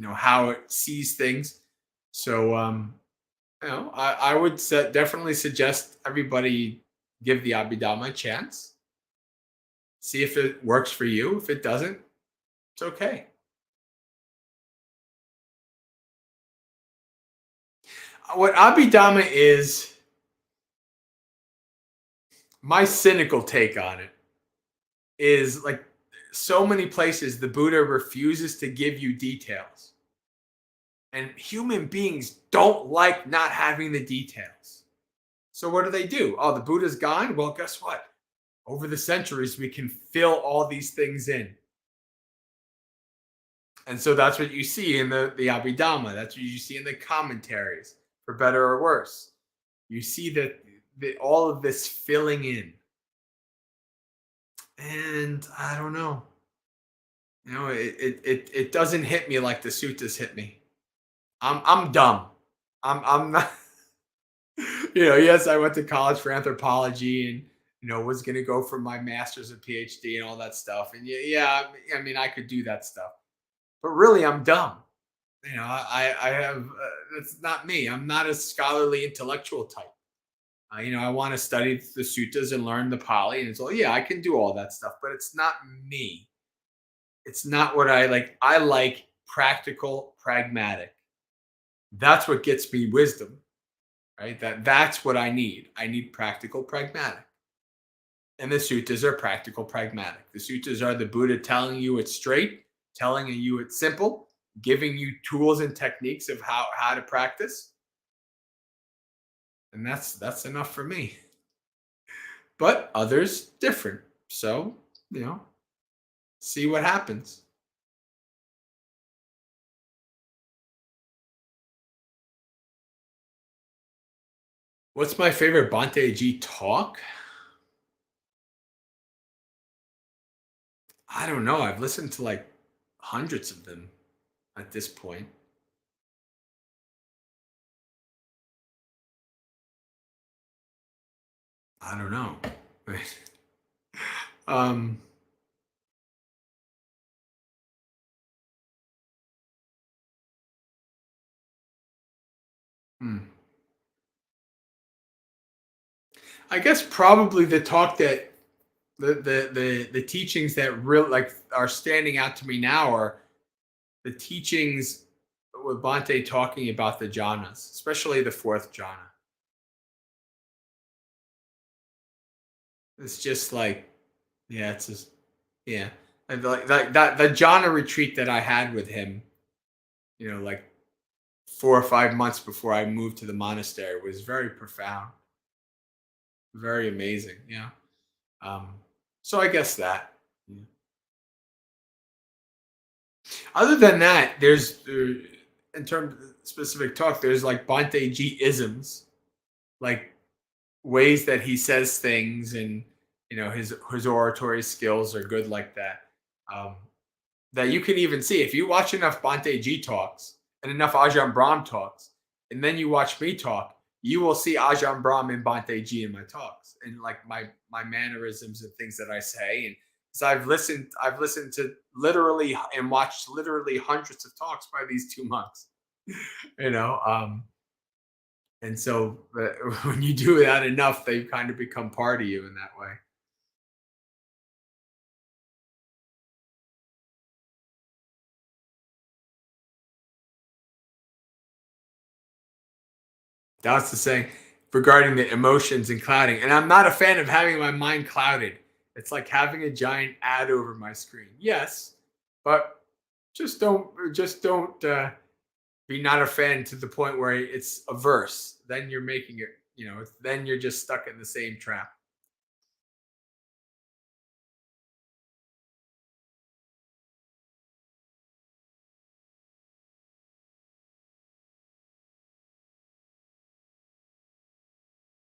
how it sees things. So, I would definitely suggest everybody give the Abhidhamma a chance. See if it works for you. If it doesn't, it's okay. What Abhidhamma is, my cynical take on it, is like so many places the Buddha refuses to give you details. And human beings don't like not having the details. So what do? Oh, the Buddha's gone? Well, guess what? Over the centuries, we can fill all these things in. And so that's what you see in the Abhidhamma. That's what you see in the commentaries, for better or worse. You see that all of this filling in. And I don't know. It doesn't hit me like the suttas hit me. I'm dumb. I'm not. Yes, I went to college for anthropology, and was going to go for my master's and PhD and all that stuff. And yeah, I mean, I could do that stuff, but really, I'm dumb. I have. That's not me. I'm not a scholarly intellectual type. I want to study the suttas and learn the Pali, and it's all, yeah, I can do all that stuff, but it's not me. It's not what I like. I like practical, pragmatic. That's what gets me wisdom, right? That's what I need. I need practical, pragmatic. And the suttas are practical, pragmatic. The suttas are the Buddha telling you it's straight, telling you it's simple, giving you tools and techniques of how to practice. And that's enough for me. But others different. So, see what happens. What's my favorite Bante G talk? I don't know. I've listened to like hundreds of them at this point. I don't know. um, hmm. I guess probably the talk that the teachings that really like are standing out to me now are the teachings with Bante talking about the jhanas, especially the fourth jhana. It's just like, yeah, it's just, yeah. And like that the jhana retreat that I had with him, like 4 or 5 months before I moved to the monastery was very profound, very amazing. Yeah. Um, so I guess that. Yeah. Other than that, in terms of specific talk, there's like Bante G isms, like ways that he says things, and his oratory skills are good like that. Um, that you can even see if you watch enough Bante G talks and enough Ajahn Brahm talks, and then you watch me talk, you will see Ajahn Brahm and Bante G in my talks, and like my mannerisms and things that I say. And so I've listened to literally and watched literally hundreds of talks by these two monks. you know, um, and so when you do that enough, they kind of become part of you in that way. That's the saying regarding the emotions and clouding. And I'm not a fan of having my mind clouded. It's like having a giant ad over my screen. Yes, but just don't be not a fan to the point where it's a verse. Then you're making it. Then you're just stuck in the same trap.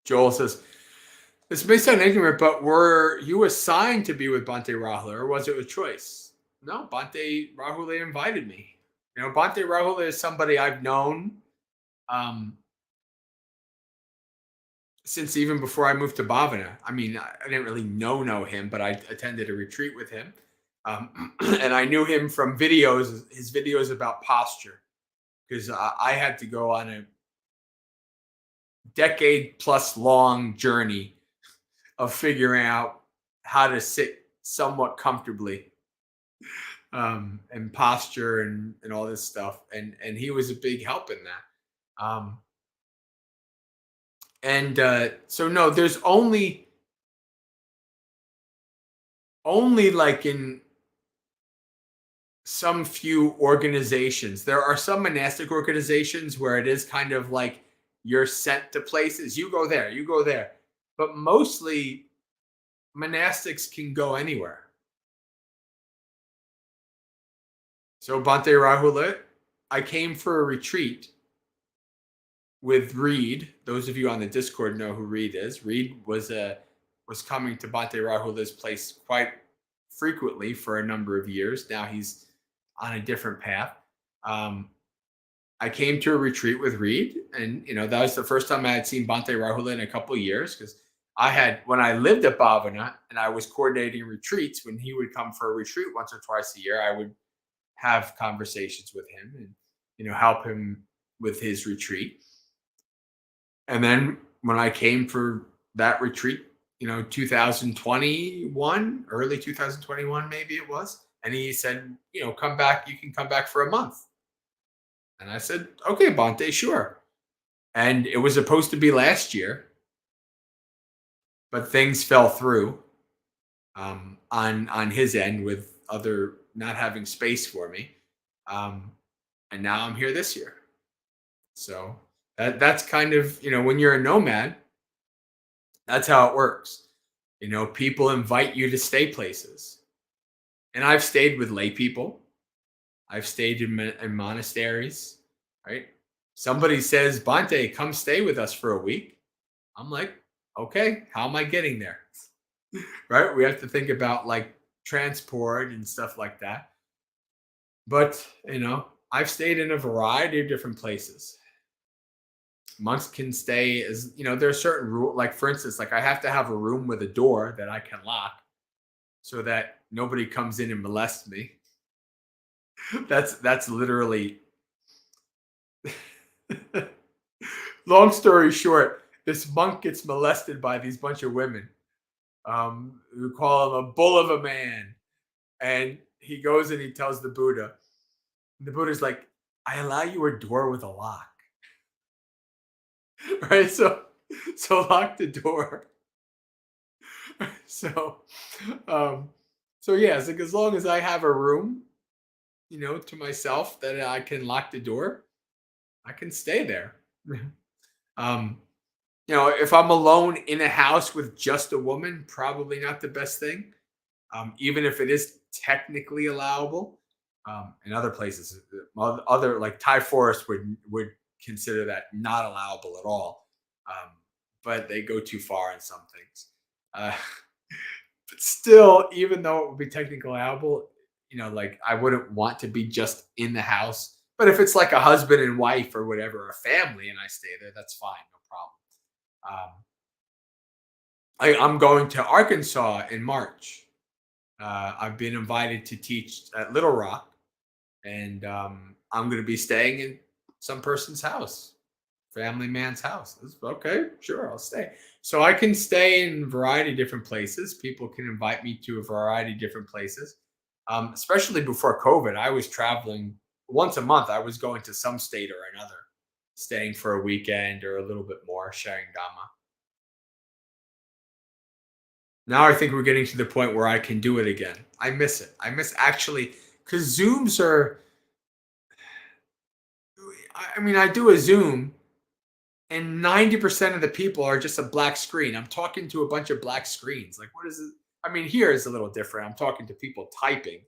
Joel says, this may sound ignorant, but were you assigned to be with Bante Rahula, or was it a choice? No, Bante Rahula invited me. Bante Rahula is somebody I've known um, since even before I moved to Bhavana. I mean, I didn't really know him, but I attended a retreat with him, and I knew him from his videos about posture, because I had to go on a decade plus long journey of figuring out how to sit somewhat comfortably, and posture and all this stuff, and he was a big help in that. And so no, there's only like in some few organizations. There are some monastic organizations where it is kind of like you're sent to places. You go there, you go there. But mostly monastics can go anywhere. So Bante Rahula, I came for a retreat with Reed. Those of you on the Discord know who Reed is. Reed was coming to Bante Rahula's place quite frequently for a number of years. Now he's on a different path. Um, I came to a retreat with Reed, and that was the first time I had seen Bante Rahula in a couple of years, because when I lived at Bhavana and I was coordinating retreats, when he would come for a retreat once or twice a year, I would have conversations with him and help him with his retreat. And then when I came for that retreat, 2021, early 2021, maybe it was, and he said, come back, you can come back for a month. And I said, okay, Bante, sure. And it was supposed to be last year, but things fell through, on his end, with other not having space for me. And now I'm here this year. So that's kind of, when you're a nomad, that's how it works. People invite you to stay places. And I've stayed with lay people. I've stayed in monasteries, right? Somebody says, Bante, come stay with us for a week. I'm like, okay, how am I getting there? Right? We have to think about like transport and stuff like that. But, I've stayed in a variety of different places. Monks can stay as, there are certain rule, like for instance, like I have to have a room with a door that I can lock so that nobody comes in and molests me. That's literally long story short, this monk gets molested by these bunch of women, who call him a bull of a man. And he goes and he tells the Buddha. And the Buddha's like, I allow you a door with a lock. Right? So lock the door. So um so yeah, it's like as long as I have a room, to myself that I can lock the door, I can stay there. um if I'm alone in a house with just a woman, probably not the best thing. Even if it is technically allowable. In other places, other like Thai forest would consider that not allowable at all. But they go too far in some things. Uh, but still, even though it would be technically allowable, like I wouldn't want to be just in the house. But if it's like a husband and wife or whatever, a family, and I stay there, that's fine, no problem. I'm going to Arkansas in March. I've been invited to teach at Little Rock, and I'm going to be staying in some person's house, family man's house. Okay, sure, I'll stay. So I can stay in a variety of different places. People can invite me to a variety of different places. Especially before COVID, I was traveling once a month. I was going to some state or another, staying for a weekend or a little bit more, sharing Dhamma. Now I think we're getting to the point where I can do it again. I miss it. I miss actually, because Zooms are, I mean, I do a Zoom and 90% of the people are just a black screen. I'm talking to a bunch of black screens. Like, what is it? I mean, here is a little different. I'm talking to people typing,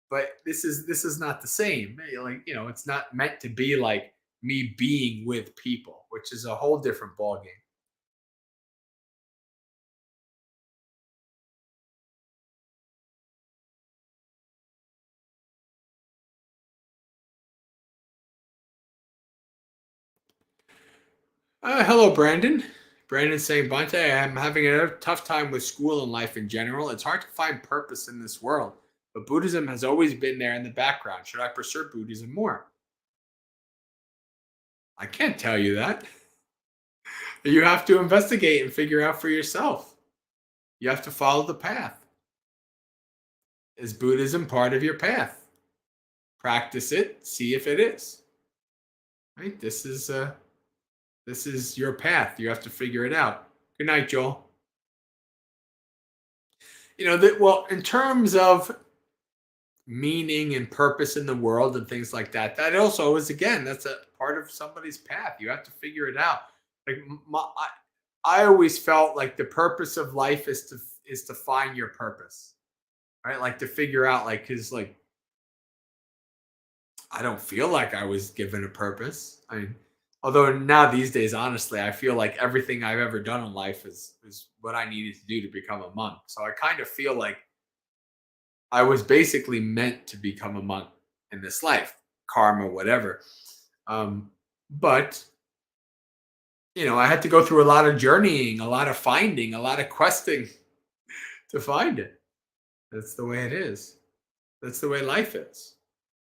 but this is not the same. Like, it's not meant to be like me being with people, which is a whole different ballgame. Hello, Brandon. Brandon saying, Bante, I'm having a tough time with school and life in general. It's hard to find purpose in this world, but Buddhism has always been there in the background. Should I pursue Buddhism more? I can't tell you that. You have to investigate and figure out for yourself. You have to follow the path. Is Buddhism part of your path? Practice it, see if it is. Right? This is your path. You have to figure it out. Good night, Joel. Well, in terms of meaning and purpose in the world and things like that, that also is, again, that's a part of somebody's path. You have to figure it out. Like I always felt like the purpose of life is to find your purpose, right? Like to figure out, like, because like I don't feel like I was given a purpose. I mean, although now these days, honestly, I feel like everything I've ever done in life is what I needed to do to become a monk. So I kind of feel like I was basically meant to become a monk in this life, karma, whatever. But I had to go through a lot of journeying, a lot of finding, a lot of questing to find it. That's the way it is. That's the way life is.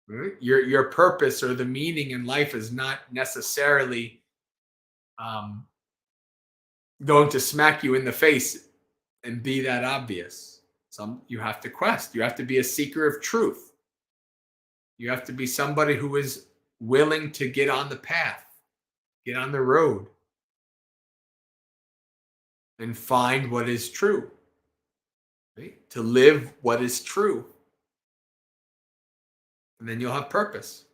Right? Your purpose or the meaning in life is not necessarily um, going to smack you in the face and be that obvious. You have to quest. You have to be a seeker of truth. You have to be somebody who is willing to get on the path, get on the road, and find what is true. Right? To live what is true. And then you'll have purpose.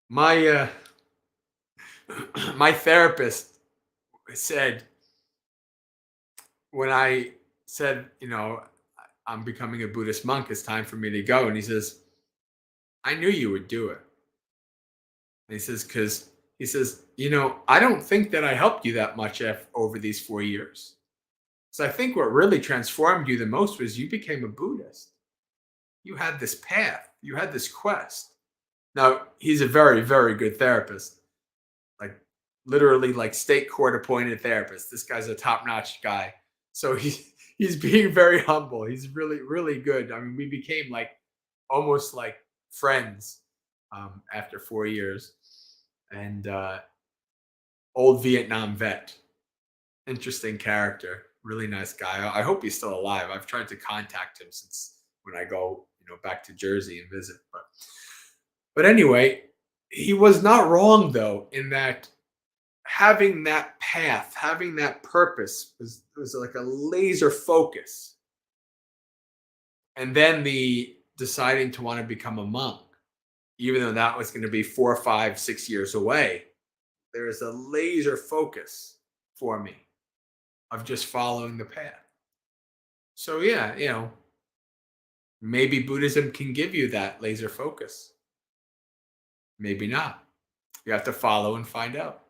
My my therapist said, when I said, I'm becoming a Buddhist monk, it's time for me to go. And he says, I knew you would do it. And he says, because he says, I don't think that I helped you that much over these 4 years. So I think what really transformed you the most was you became a Buddhist. You had this path. You had this quest. Now, he's a very, very good therapist. Like literally like state court appointed therapist. This guy's a top-notch guy. So he's being very humble. He's really, really good. I mean, we became like almost like friends after 4 years. And old Vietnam vet. Interesting character. Really nice guy. I hope he's still alive. I've tried to contact him since when I go, back to Jersey and visit. But anyway, he was not wrong though in that having that path, having that purpose was like a laser focus. And then the deciding to want to become a monk, even though that was going to be 4, 5, 6 years away, there is a laser focus for me of just following the path. So yeah, maybe Buddhism can give you that laser focus. Maybe not. You have to follow and find out.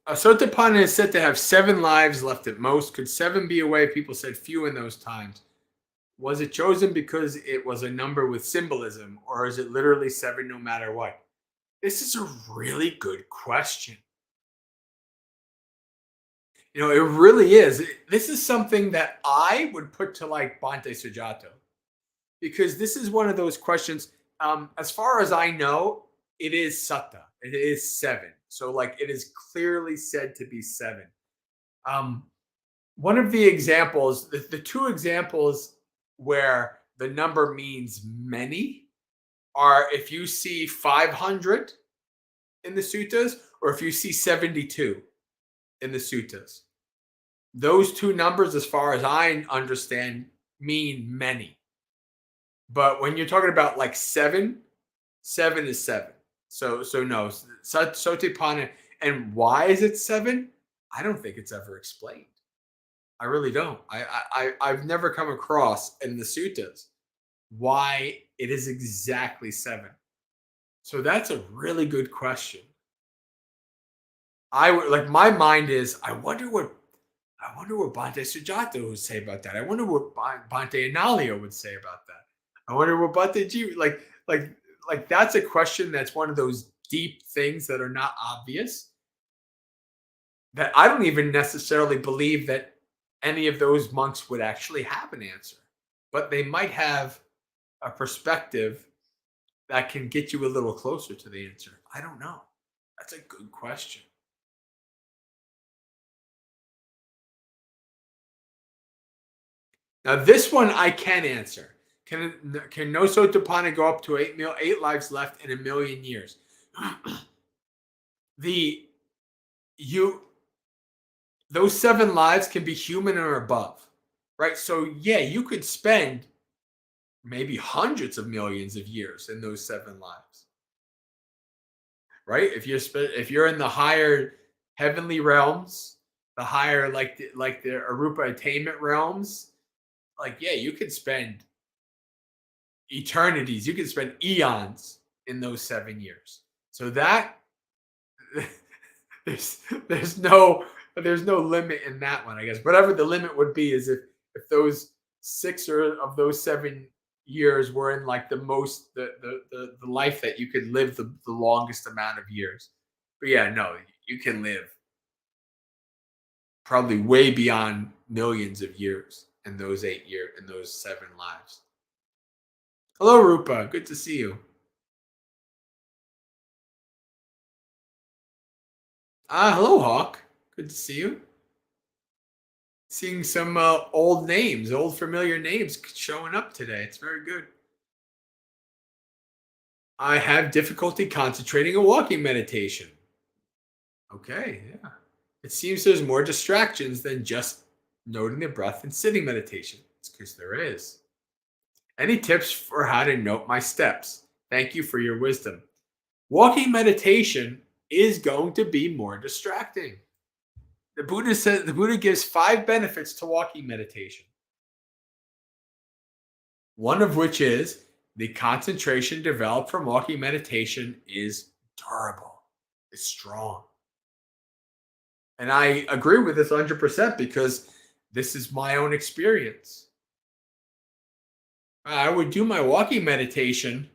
Sotapanna is said to have 7 lives left at most. Could 7 be a way? People said few in those times. Was it chosen because it was a number with symbolism, or is it literally 7 no matter what? This is a really good question. It really is. This is something that I would put to like Bhante Sujato, because this is one of those questions. As far as I know, it is sutta. It is 7. So like it is clearly said to be 7. One of the examples, the 2 examples where the number means many are if you see 500 in the suttas or if you see 72 in the suttas. Those 2 numbers, as far as I understand, mean many. But when you're talking about like 7, 7 is 7. So no, Sotapanna. And why is it 7? I don't think it's ever explained. I really don't. I've never come across in the suttas why it is exactly 7. So that's a really good question. I would like my mind is I wonder what Bhante Sujato would say about that. I wonder what Bhante Analayo would say about that. I wonder what Bhante G like that's a question that's one of those deep things that are not obvious. That I don't even necessarily believe that any of those monks would actually have an answer, but they might have a perspective that can get you a little closer to the answer. I don't know. That's a good question. Now, this one I can answer. Can no Sotapanna go up to 8 lives left in 1,000,000 years? Those 7 lives can be human or above, right? So yeah, you could spend maybe hundreds of millions of years in those 7 lives, right? If you're in the higher heavenly realms, the higher like the Arupa attainment realms, like yeah, you could spend eternities, you could spend eons in those 7 years. So that there's there's no there's no limit in that one, I guess. Whatever the limit would be is if those 6 or of those 7 years were in like the most the life that you could live the longest amount of years. But yeah, no, you can live probably way beyond millions of years in those 7 lives. Hello, Rupa. Good to see you. Hello, Hawk. Good to see you. Seeing some old names, old familiar names showing up today. It's very good. I have difficulty concentrating in walking meditation. Okay, yeah. It seems there's more distractions than just noting the breath in sitting meditation. It's because there is. Any tips for how to note my steps? Thank you for your wisdom. Walking meditation is going to be more distracting. The Buddha gives 5 benefits to walking meditation. One of which is the concentration developed from walking meditation is durable, it's strong. And I agree with this 100% because this is my own experience. I would do my walking meditation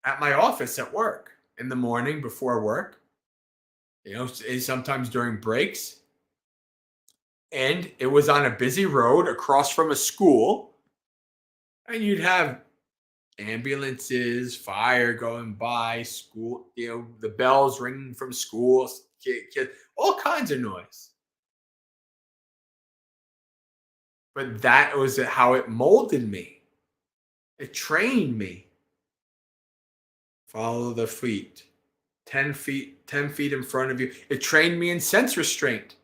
at my office at work in the morning before work, sometimes during breaks. And it was on a busy road across from a school. And you'd have ambulances, fire going by, school, the bells ringing from schools, all kinds of noise. But that was how it molded me. It trained me. Follow the feet. 10 feet in front of you. It trained me in sense restraint.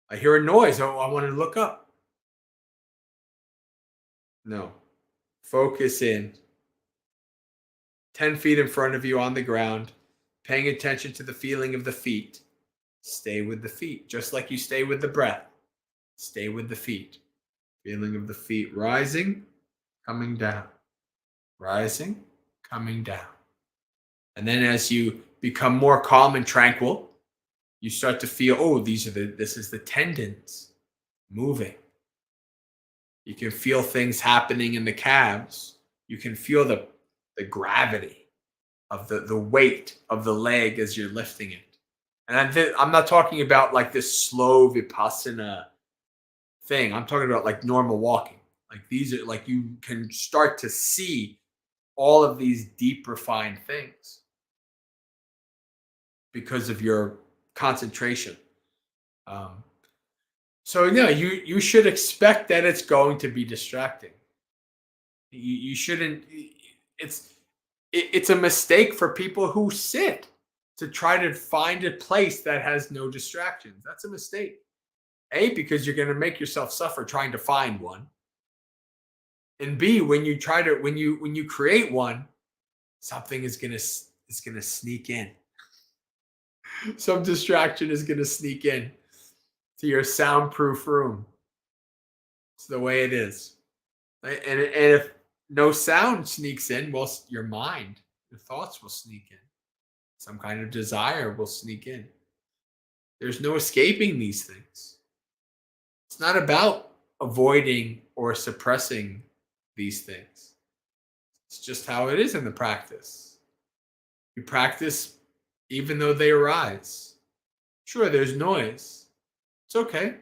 I hear a noise. Oh, I want to look up. No. Focus in. 10 feet in front of you on the ground, paying attention to the feeling of the feet. Stay with the feet, just like you stay with the breath. Stay with the feet. Feeling of the feet rising, coming down. Rising, coming down. And then as you become more calm and tranquil, you start to feel, this is the tendons moving. You can feel things happening in the calves. You can feel the gravity of the weight of the leg as you're lifting it. And I'm not talking about like this slow vipassana thing. I'm talking about like normal walking. Like these are like you can start to see all of these deep refined things because of your concentration. You should expect that it's going to be distracting. You shouldn't. It's a mistake for people who sit to try to find a place that has no distractions. That's a mistake. A, because you're going to make yourself suffer trying to find one. And B, when you create one, something is going to sneak in. Some distraction is going to sneak in to your soundproof room. It's the way it is. And if no sound sneaks in, well, your mind, your thoughts will sneak in. Some kind of desire will sneak in. There's no escaping these things. It's not about avoiding or suppressing these things. It's just how it is in the practice. You practice even though they arise. Sure, there's noise. It's okay.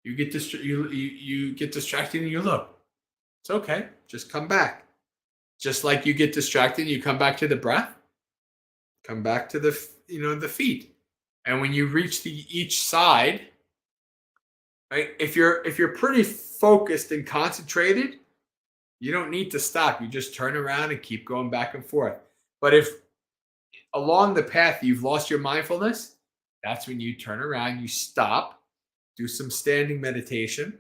You get you get distracted and you look. It's okay. Just come back. Just like you get distracted and you come back to the breath. Come back to the feet. And when you reach each side, right? If you're pretty focused and concentrated, you don't need to stop. You just turn around and keep going back and forth. But if along the path you've lost your mindfulness, that's when you turn around, you stop, do some standing meditation.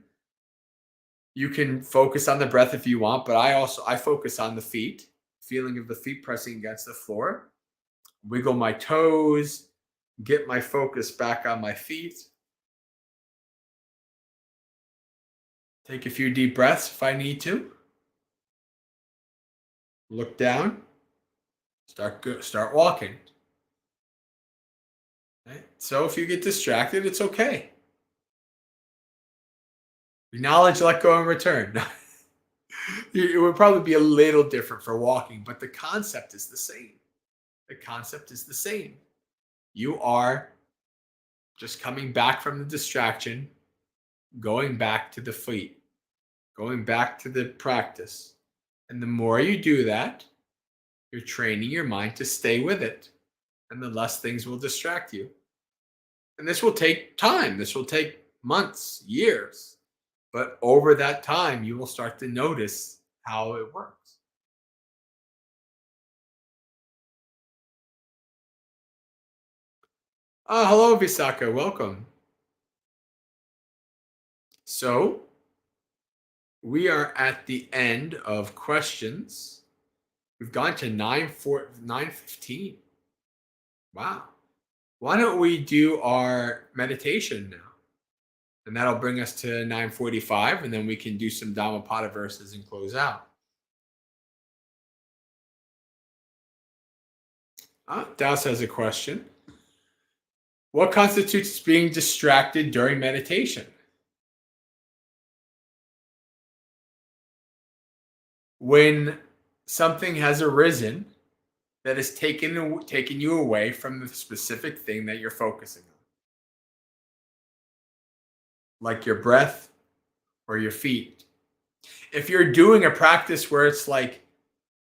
You can focus on the breath if you want, but I focus on the feet, feeling of the feet pressing against the floor. Wiggle my toes, get my focus back on my feet. Take a few deep breaths if I need to. Look down. Start walking. Right? So if you get distracted, it's okay. Acknowledge, let go, and return. It would probably be a little different for walking, but the concept is the same. The concept is the same. You are just coming back from the distraction, going back to the feet, going back to the practice. And the more you do that, you're training your mind to stay with it, and the less things will distract you. And this will take time. This will take months, years. But over that time, you will start to notice how it works. Hello, Visaka. Welcome. So, we are at the end of questions. We've gone to 9:15. Wow. Why don't we do our meditation now? And that'll bring us to 9:45, and then we can do some Dhammapada verses and close out. Dallas has a question. What constitutes being distracted during meditation? When something has arisen that has taken you away from the specific thing that you're focusing on, like your breath or your feet. If you're doing a practice where it's like,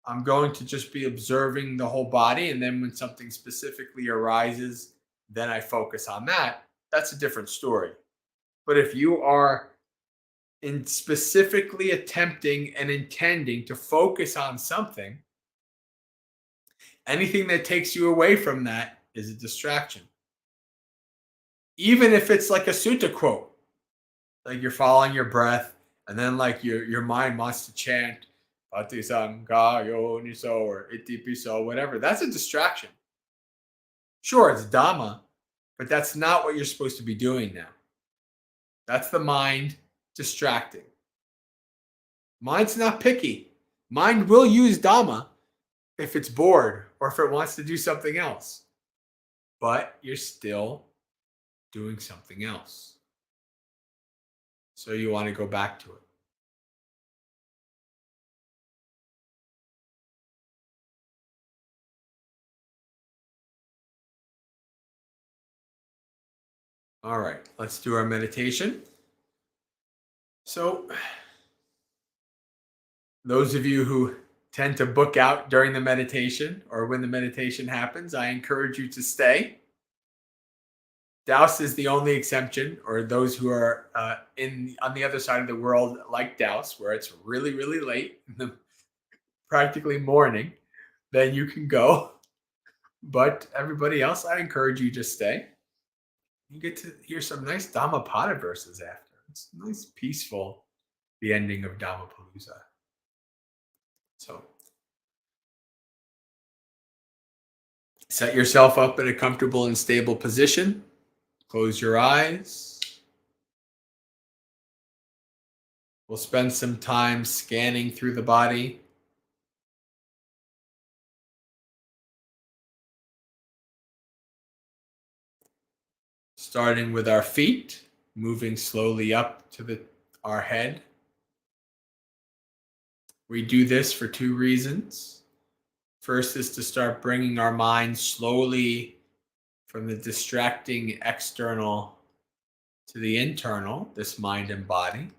I'm going to just be observing the whole body, and then when something specifically arises, then I focus on that, that's a different story. But if you are in specifically attempting and intending to focus on something, anything that takes you away from that is a distraction. Even if it's like a sutta quote, like you're following your breath, and then like your mind wants to chant Pati Sangha Yo Niso or Iti Piso, whatever. That's a distraction. Sure, it's Dhamma, but that's not what you're supposed to be doing now. That's the mind distracting. Mind's not picky. Mind will use Dhamma if it's bored or if it wants to do something else. But you're still doing something else. So you want to go back to it. All right, let's do our meditation. So, those of you who tend to book out during the meditation or when the meditation happens, I encourage you to stay. Douse is the only exemption, or those who are on the other side of the world like Douse, where it's really, really late in the practically morning, then you can go. But everybody else, I encourage you to stay. You get to hear some nice Dhammapada verses after. It's nice, peaceful, the ending of Dhammapalooza. So set yourself up in a comfortable and stable position. Close your eyes. We'll spend some time scanning through the body. Starting with our feet, moving slowly up to our head. We do this for two reasons. First is to start bringing our mind slowly from the distracting external to the internal, this mind and body.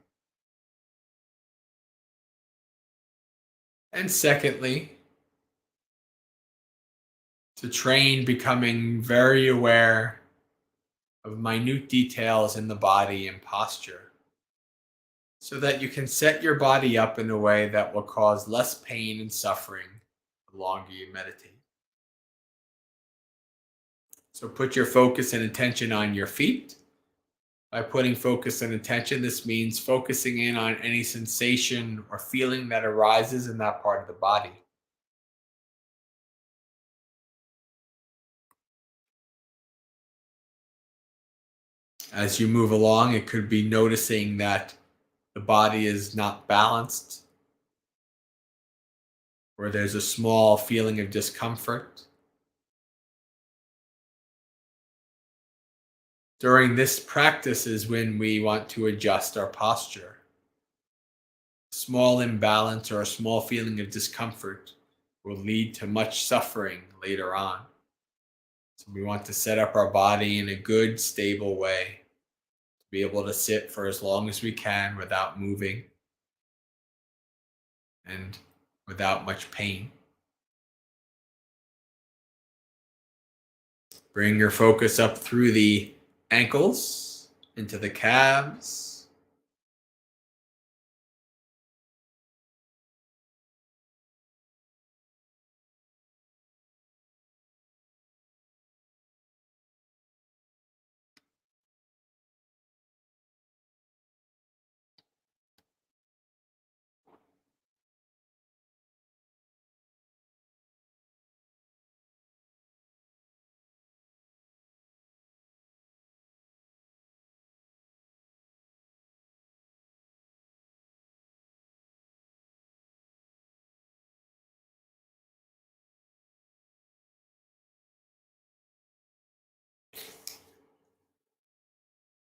And secondly, to train becoming very aware of minute details in the body and posture, so that you can set your body up in a way that will cause less pain and suffering the longer you meditate. So put your focus and attention on your feet. By putting focus and attention, this means focusing in on any sensation or feeling that arises in that part of the body. As you move along, it could be noticing that the body is not balanced, or there's a small feeling of discomfort. During this practice is when we want to adjust our posture. A small imbalance or a small feeling of discomfort will lead to much suffering later on. So we want to set up our body in a good, stable way to be able to sit for as long as we can without moving and without much pain. Bring your focus up through the ankles, into the calves.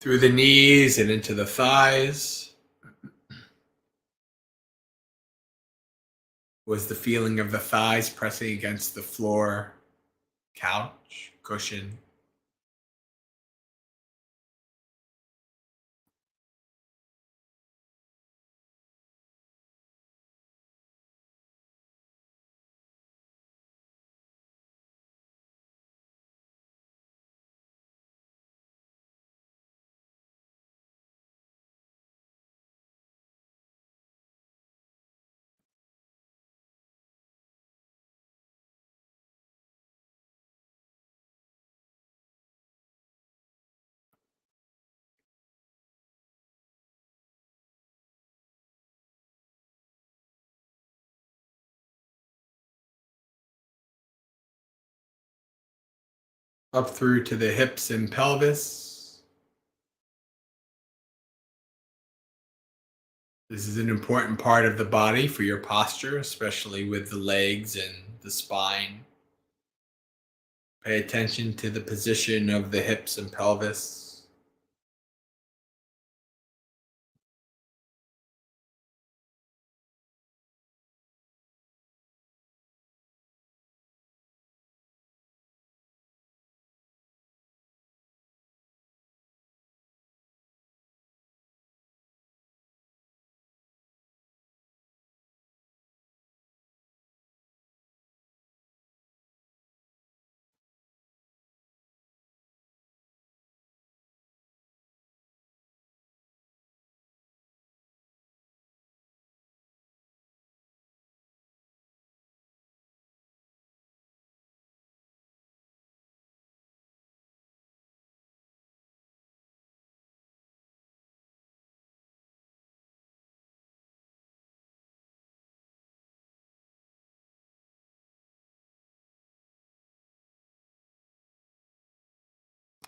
through the knees and into the thighs. Was the feeling of the thighs pressing against the floor, couch, cushion? Up through to the hips and pelvis. This is an important part of the body for your posture, especially with the legs and the spine. Pay attention to the position of the hips and pelvis.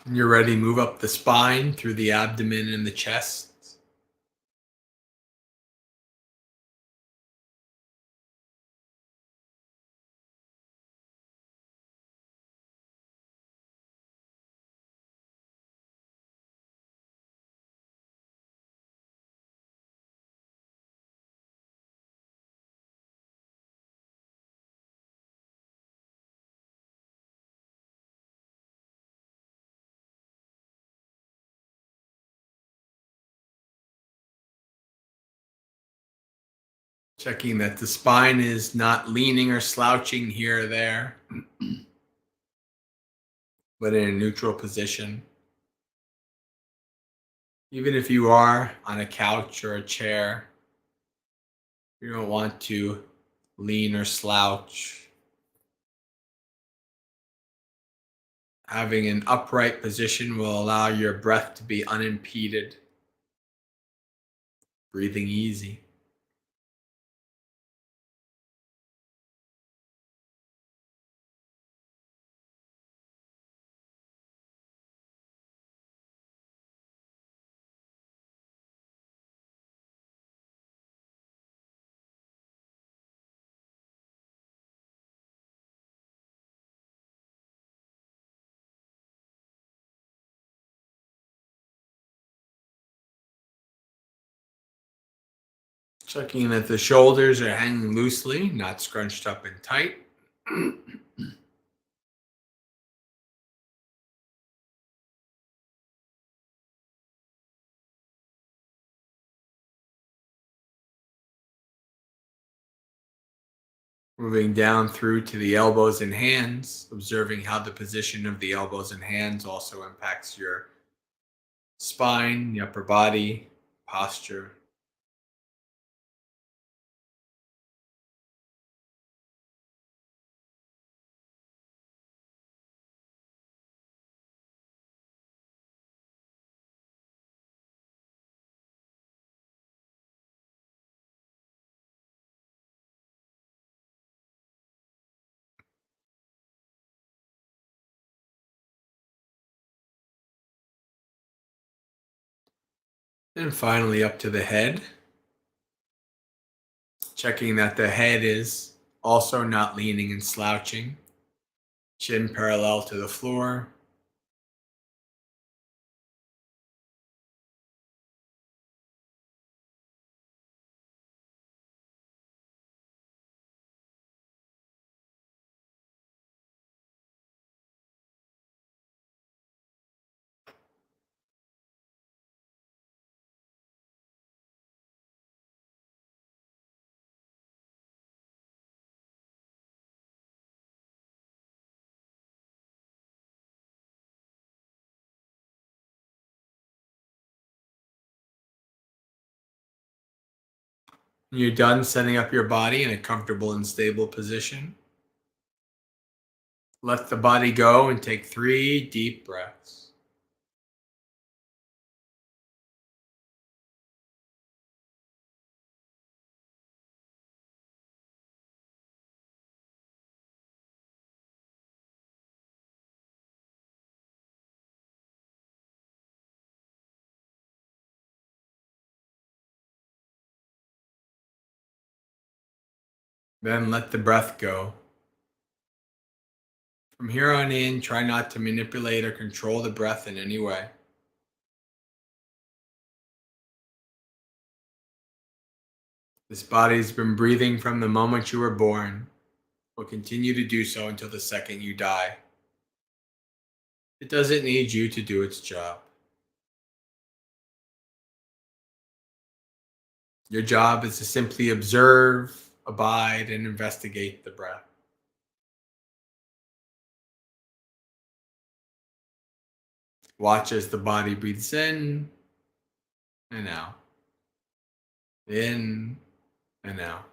When you're ready, move up the spine through the abdomen and the chest. Checking that the spine is not leaning or slouching here or there, but in a neutral position. Even if you are on a couch or a chair, you don't want to lean or slouch. Having an upright position will allow your breath to be unimpeded, breathing easy. Checking that the shoulders are hanging loosely, not scrunched up and tight. Moving down through to the elbows and hands, observing how the position of the elbows and hands also impacts your spine, the upper body, posture. And finally up to the head, checking that the head is also not leaning and slouching, chin parallel to the floor. When you're done setting up your body in a comfortable and stable position, let the body go and take 3 deep breaths. Then let the breath go. From here on in, try not to manipulate or control the breath in any way. This body's been breathing from the moment you were born, will continue to do so until the second you die. It doesn't need you to do its job. Your job is to simply observe, abide, and investigate the breath. Watch as the body breathes in and out, in and out.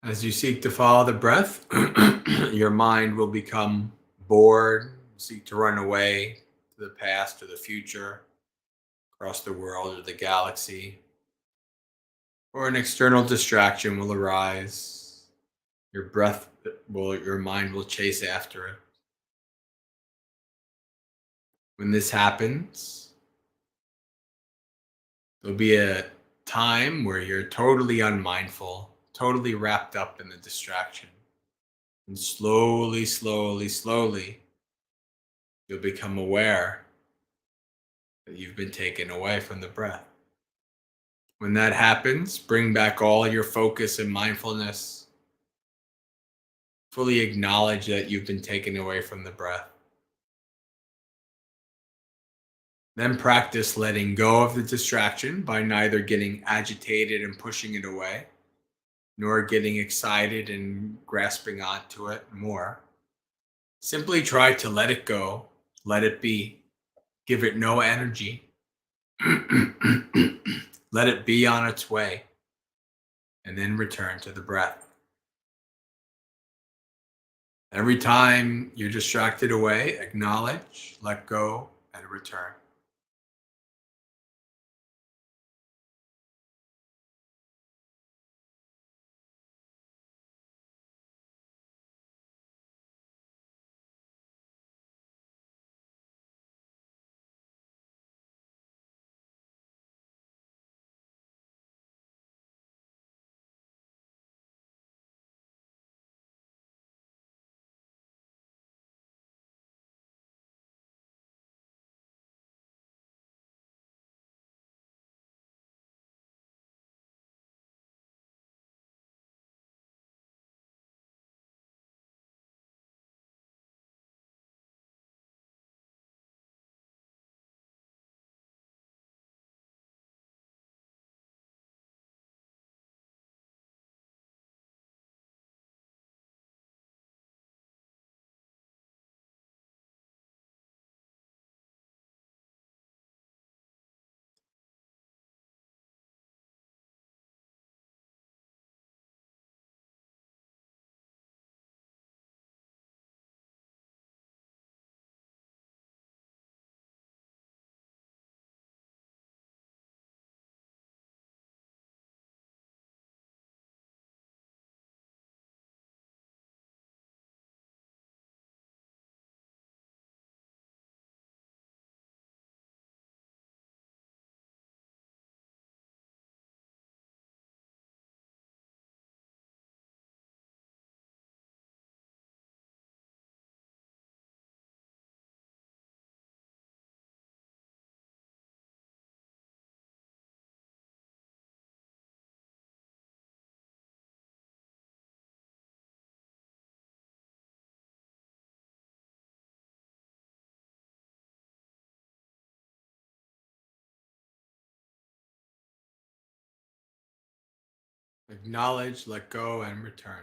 As you seek to follow the breath, your mind will become bored, seek to run away to the past or the future, across the world or the galaxy, or an external distraction will arise. Your mind will chase after it. When this happens, there'll be a time where you're totally unmindful, totally wrapped up in the distraction. And slowly, slowly, slowly, you'll become aware that you've been taken away from the breath. When that happens, bring back all your focus and mindfulness. Fully acknowledge that you've been taken away from the breath. Then practice letting go of the distraction by neither getting agitated and pushing it away, nor getting excited and grasping onto it more. Simply try to let it go, let it be, give it no energy. Let it be on its way, and then return to the breath. Every time you're distracted away, acknowledge, let go, and return. Acknowledge, let go, and return.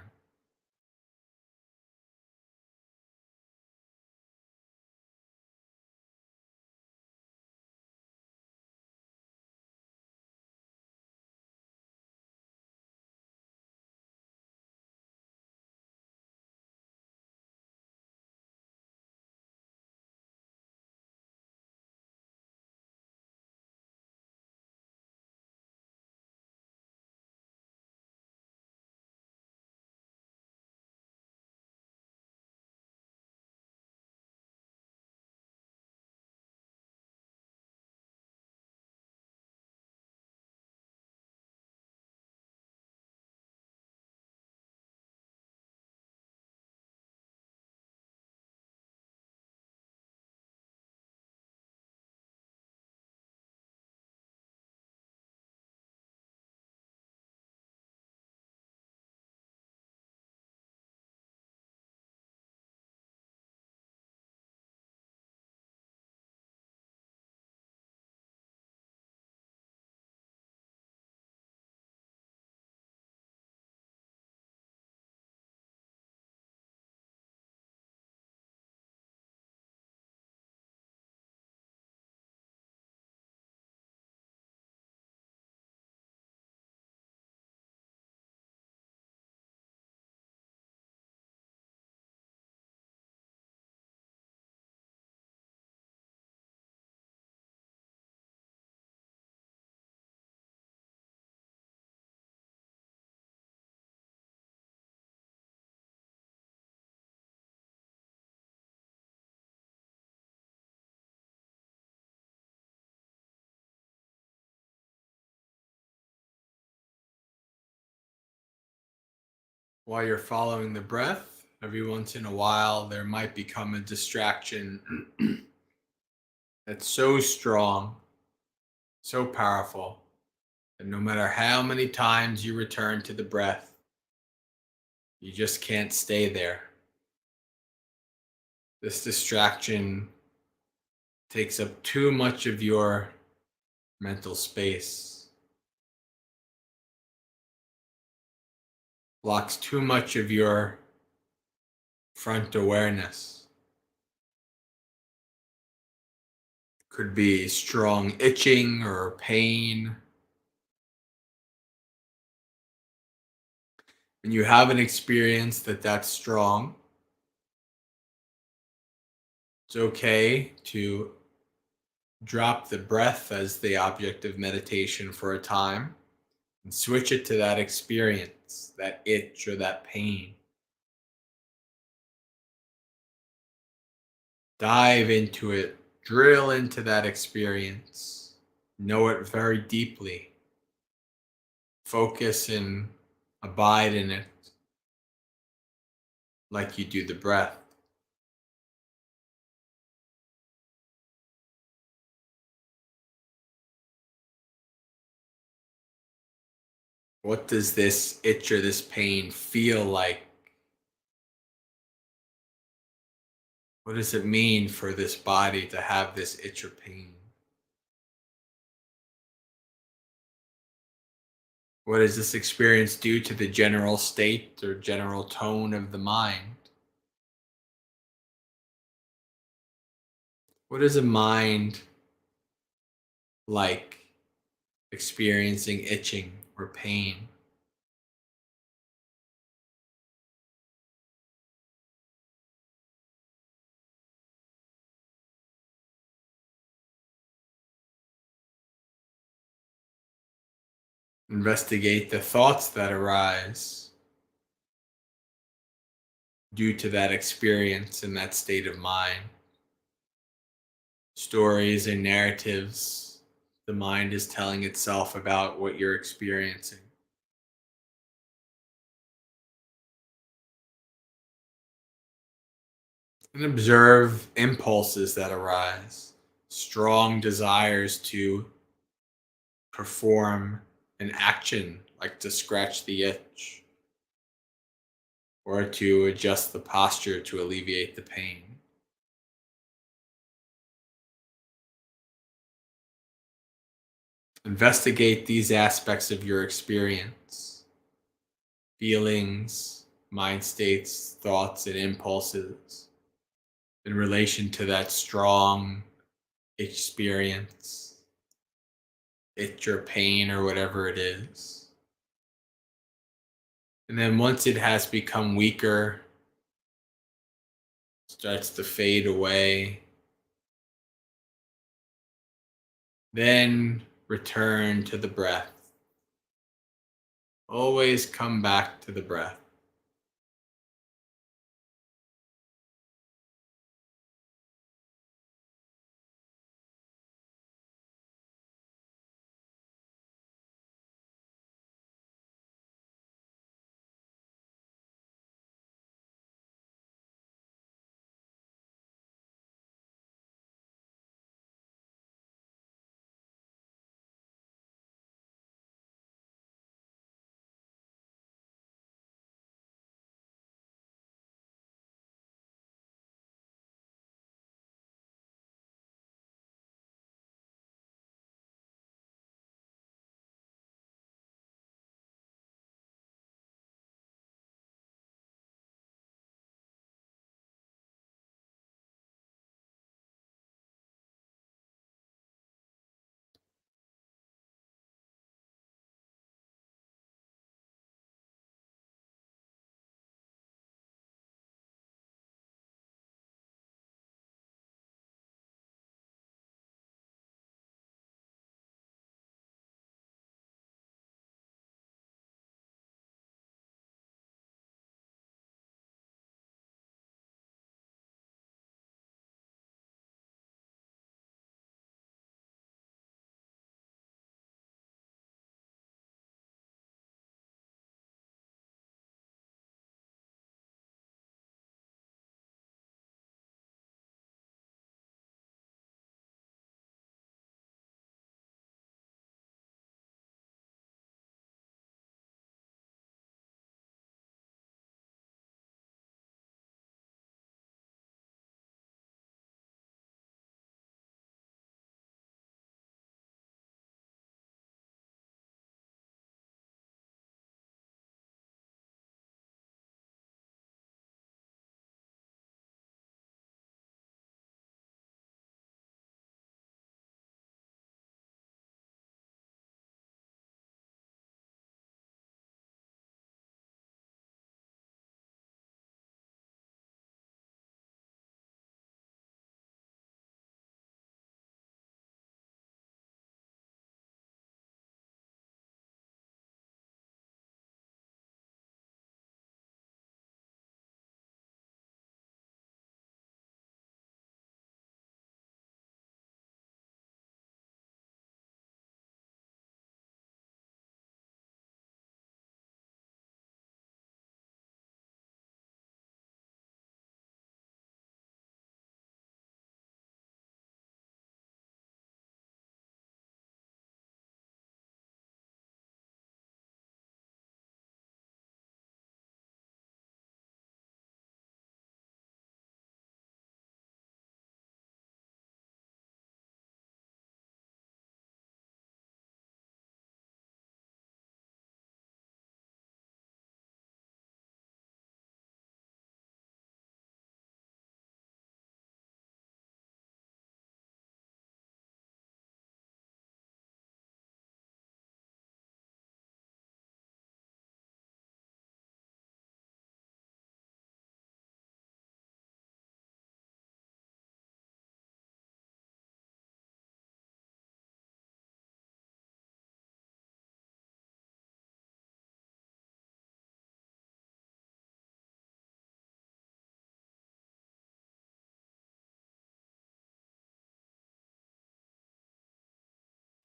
While you're following the breath, every once in a while there might become a distraction that's so strong, so powerful, that no matter how many times you return to the breath, you just can't stay there. This distraction takes up too much of your mental space, blocks too much of your front awareness. Could be strong itching or pain. And you have an experience that's strong, it's okay to drop the breath as the object of meditation for a time and switch it to that experience, that itch or that pain. Dive into it, drill into that experience, know it very deeply, focus and abide in it like you do the breath. What does this itch or this pain feel like? What does it mean for this body to have this itch or pain? What does this experience do to the general state or general tone of the mind? What is a mind like experiencing itching or pain? Investigate the thoughts that arise due to that experience and that state of mind. Stories and narratives the mind is telling itself about what you're experiencing. And observe impulses that arise, strong desires to perform an action like to scratch the itch or to adjust the posture to alleviate the pain. Investigate these aspects of your experience. feelings, mind states, thoughts, and impulses in relation to that strong experience, itch or pain or whatever it is. And then once it has become weaker, starts to fade away, then return to the breath. Always come back to the breath.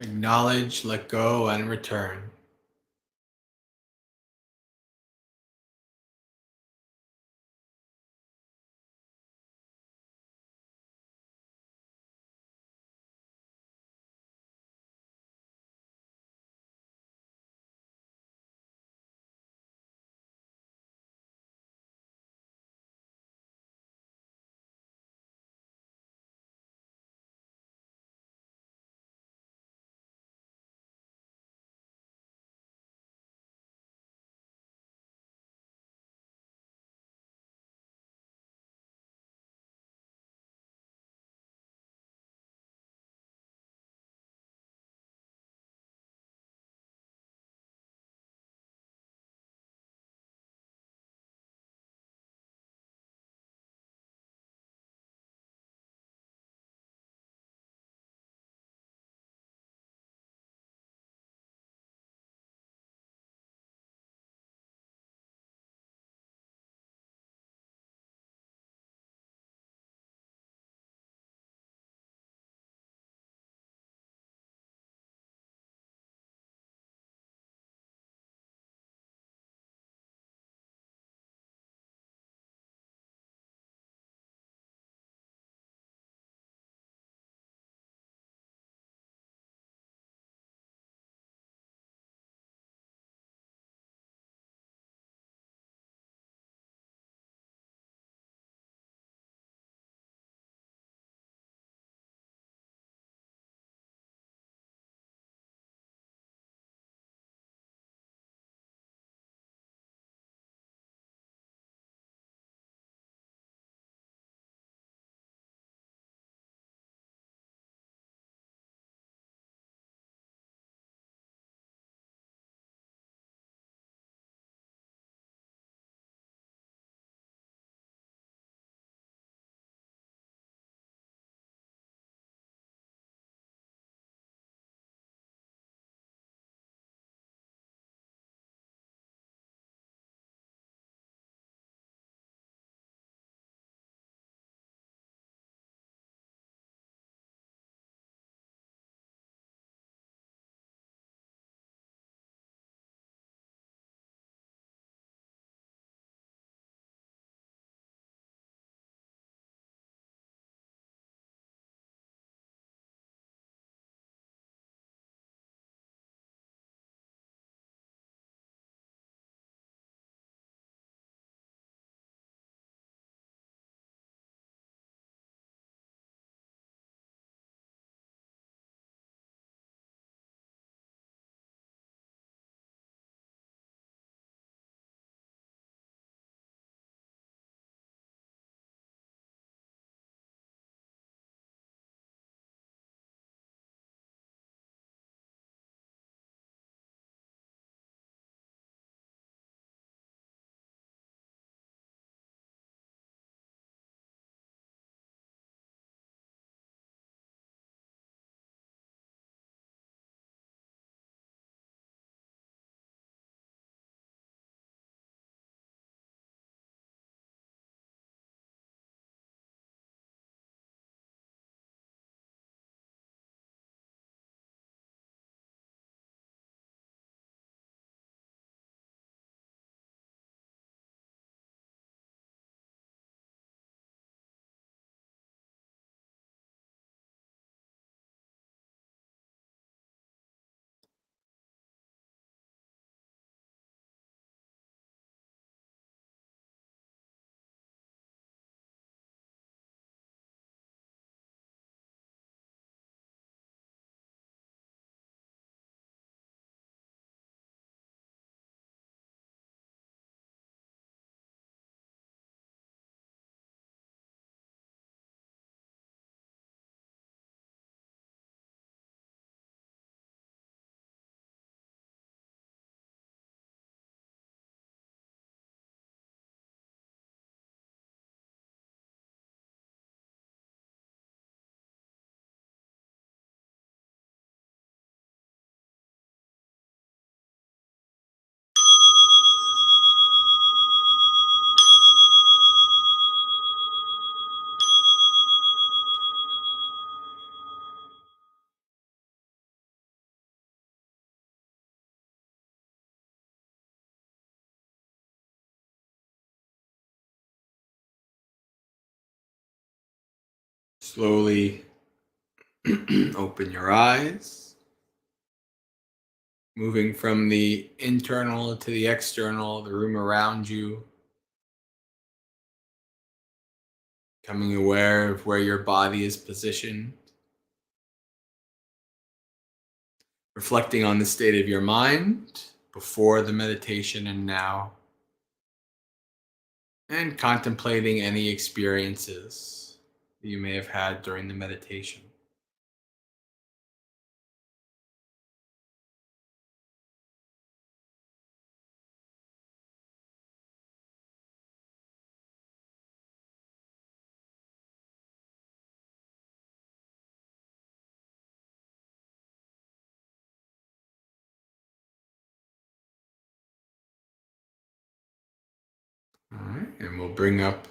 Acknowledge, let go, and return. Slowly open your eyes, moving from the internal to the external, the room around you, becoming aware of where your body is positioned, reflecting on the state of your mind before the meditation and now, and contemplating any experiences that you may have had during the meditation. All right, and we'll bring up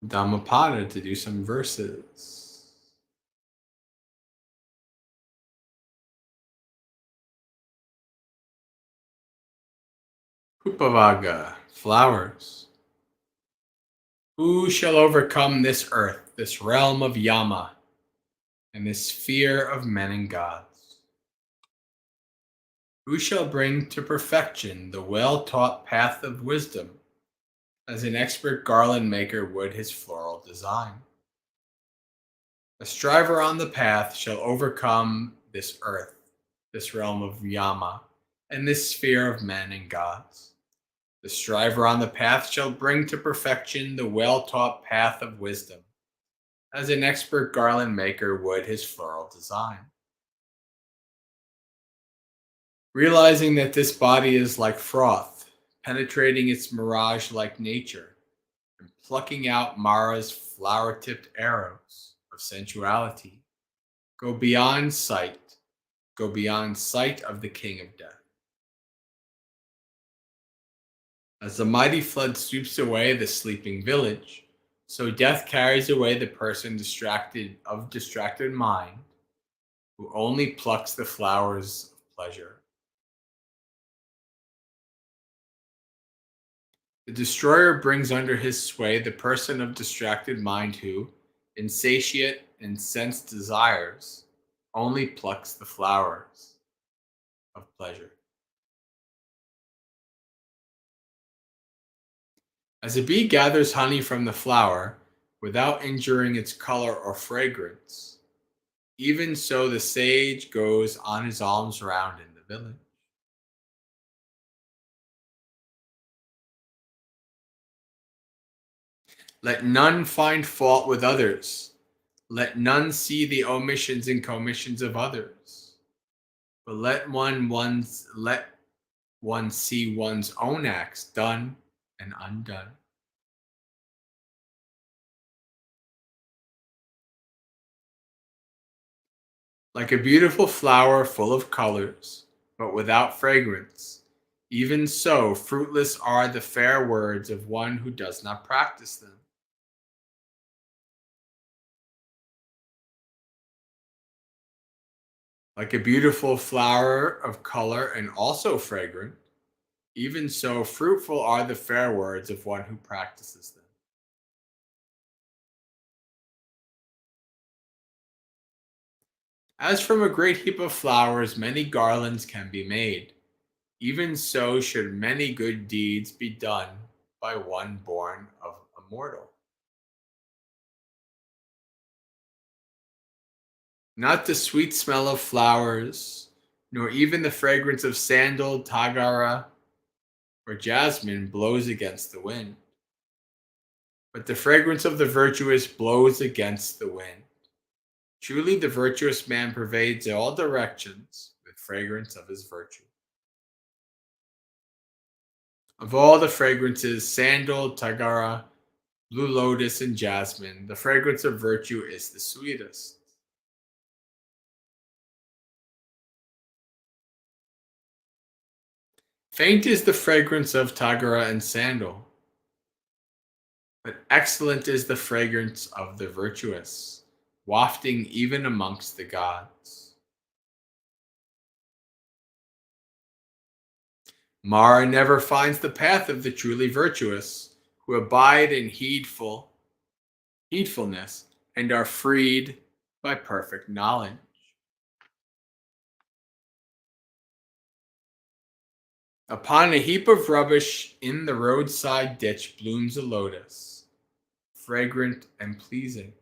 Dhammapada to do some verses. Upavaga, flowers. Who shall overcome this earth, this realm of Yama, and this sphere of men and gods? Who shall bring to perfection the well-taught path of wisdom, as an expert garland maker would his floral design? A striver on the path shall overcome this earth, this realm of Yama, and this sphere of men and gods. The striver on the path shall bring to perfection the well-taught path of wisdom, as an expert garland maker would his floral design. Realizing that this body is like froth, penetrating its mirage like nature, and plucking out Mara's flower-tipped arrows of sensuality, go beyond sight of the king of death. As the mighty flood sweeps away the sleeping village, so death carries away the person distracted mind, who only plucks the flowers of pleasure. The destroyer brings under his sway the person of distracted mind who, insatiate in sense desires, only plucks the flowers of pleasure. As a bee gathers honey from the flower without injuring its color or fragrance, even so the sage goes on his alms round in the village. Let none find fault with others. Let none see the omissions and commissions of others. But let one see one's own acts done and undone. Like a beautiful flower full of colors, but without fragrance, even so fruitless are the fair words of one who does not practice them. Like a beautiful flower of color and also fragrant, even so fruitful are the fair words of one who practices them. As from a great heap of flowers many garlands can be made, even so should many good deeds be done by one born of a mortal. Not the sweet smell of flowers, nor even the fragrance of sandal, tagara, or jasmine blows against the wind, but the fragrance of the virtuous blows against the wind. Truly, the virtuous man pervades all directions with fragrance of his virtue. Of all the fragrances, sandal, tagara, blue lotus, and jasmine, the fragrance of virtue is the sweetest. Faint is the fragrance of tagara and sandal, but excellent is the fragrance of the virtuous, wafting even amongst the gods. Mara never finds the path of the truly virtuous, who abide in heedfulness and are freed by perfect knowledge. Upon a heap of rubbish in the roadside ditch blooms a lotus, fragrant and pleasing.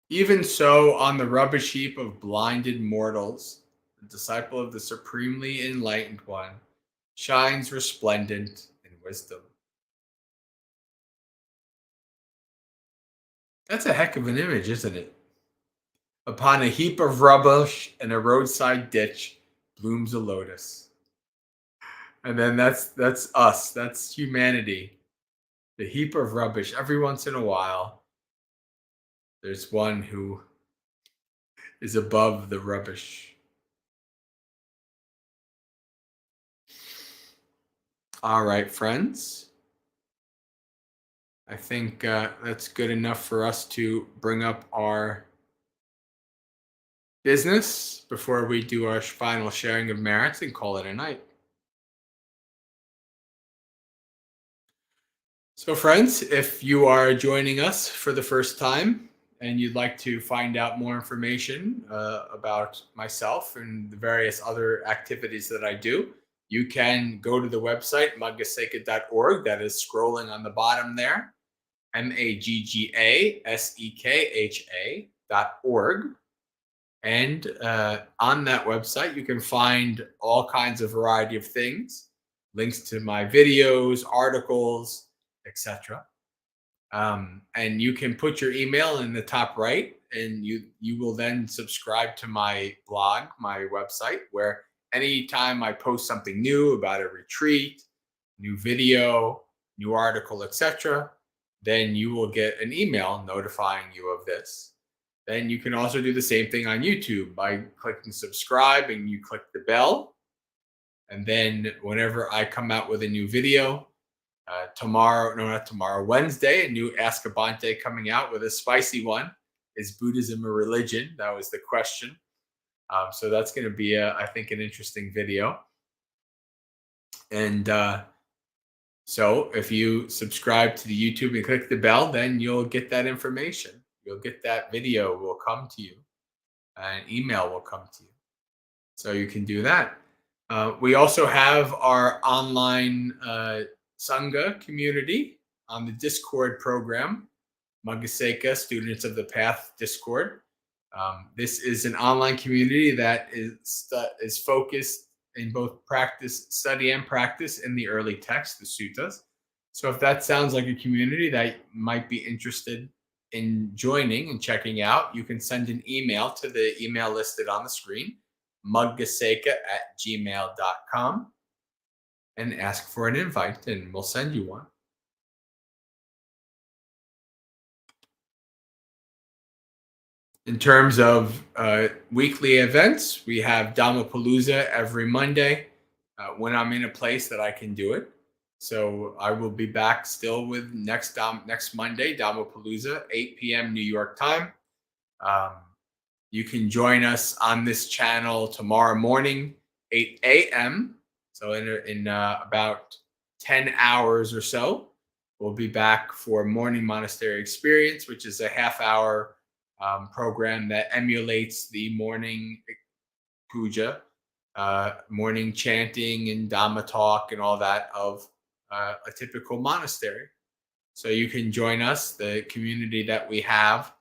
Even so, on the rubbish heap of blinded mortals, the disciple of the supremely enlightened one shines resplendent in wisdom. That's a heck of an image, isn't it? Upon a heap of rubbish in a roadside ditch blooms a lotus. And then that's us. That's humanity. The heap of rubbish. Every once in a while, there's one who is above the rubbish. All right, friends. I think that's good enough for us to bring up our business before we do our final sharing of merits and call it a night. So, friends, if you are joining us for the first time and you'd like to find out more information about myself and the various other activities that I do, you can go to the website maggasekha.org. That is scrolling on the bottom there, maggasekha.org. And on that website, you can find all kinds of variety of things, links to my videos, articles, etc. And you can put your email in the top right, and you will then subscribe to my blog, my website, where anytime I post something new about a retreat, new video, new article, etc., then you will get an email notifying you of this. Then you can also do the same thing on YouTube by clicking subscribe, and you click the bell. And then whenever I come out with a new video, Wednesday, a new Ask a Bante coming out with a spicy one. Is Buddhism a religion? That was the question. So that's going to be, I think, an interesting video. And so if you subscribe to the YouTube and click the bell, then you'll get that information. You'll get that video will come to you. An email will come to you. So you can do that. We also have our online Sangha community on the Discord program, Maggasekha Students of the Path Discord. This is an online community that is focused in both study and practice in the early text, the suttas. So if that sounds like a community that might be interested in joining and checking out, you can send an email to the email listed on the screen, maggasekha@gmail.com, and ask for an invite, and we'll send you one. In terms of weekly events, we have Dhammapalooza every Monday when I'm in a place that I can do it. So I will be back still with next Monday, Dhammapalooza, 8 p.m. New York time. You can join us on this channel tomorrow morning, 8 a.m. So in about 10 hours or so, we'll be back for Morning Monastery Experience, which is a half-hour program that emulates the morning puja, morning chanting and Dhamma talk and all that of a typical monastery. So you can join us, the community that we have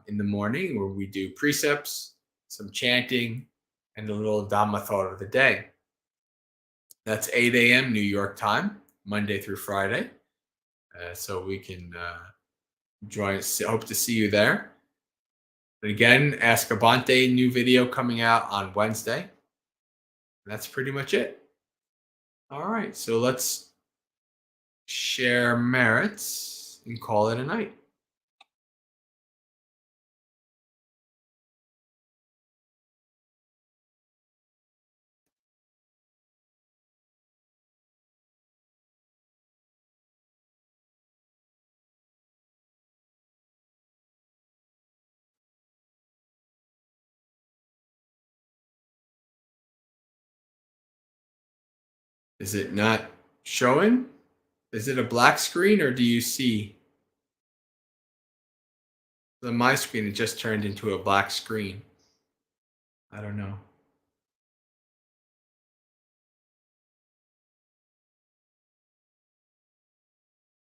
in the morning, where we do precepts, some chanting, and a little Dhamma thought of the day. That's 8 a.m. New York time, Monday through Friday. So we can join us. Hope to see you there. But again, Ask a Bante, new video coming out on Wednesday. That's pretty much it. All right, so let's share merits and call it a night. Is it not showing? Is it a black screen, or do you see? On my screen, it just turned into a black screen. I don't know.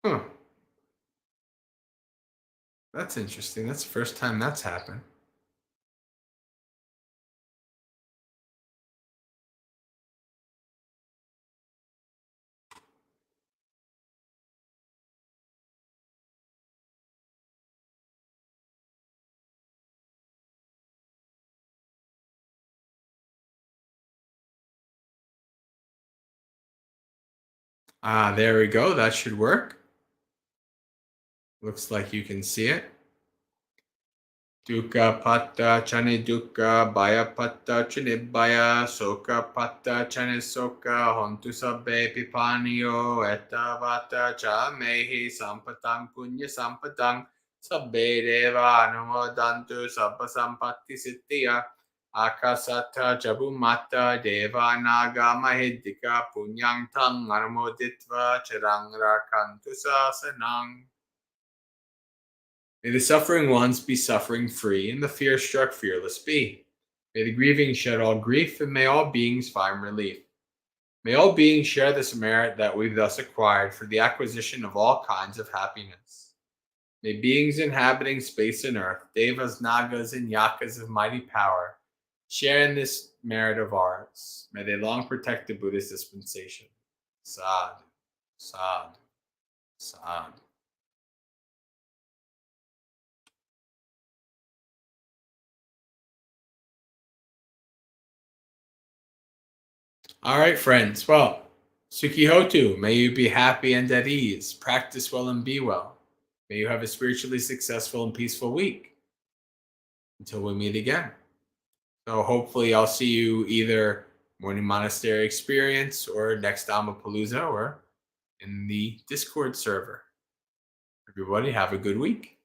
Huh. That's interesting. That's the first time that's happened. Ah, there we go. That should work. Looks like you can see it. Dukkha patta chane dukkha, baya patta chane baya, soka patta chane soka, hontu sabbe pipaniyo, etta vata cha mehi sampatang punya sampatang, sabbe deva anumodantu sabba sampatti siddhiya, akasata jabumata deva naga mahidika punyang tang anumoditva charang rakantu sasanang. May the suffering ones be suffering free, and the fear-struck fearless be. May the grieving shed all grief, and may all beings find relief. May all beings share this merit that we've thus acquired for the acquisition of all kinds of happiness. May beings inhabiting space and earth, devas, nagas, and yakas of mighty power, share in this merit of ours. May they long protect the Buddhist dispensation. Sad, sad, sad. All right, friends. Well, Sukhihotu, may you be happy and at ease. Practice well and be well. May you have a spiritually successful and peaceful week. Until we meet again. So hopefully I'll see you either Morning Monastery Experience or next Dhammapalooza or in the Discord server. Everybody have a good week.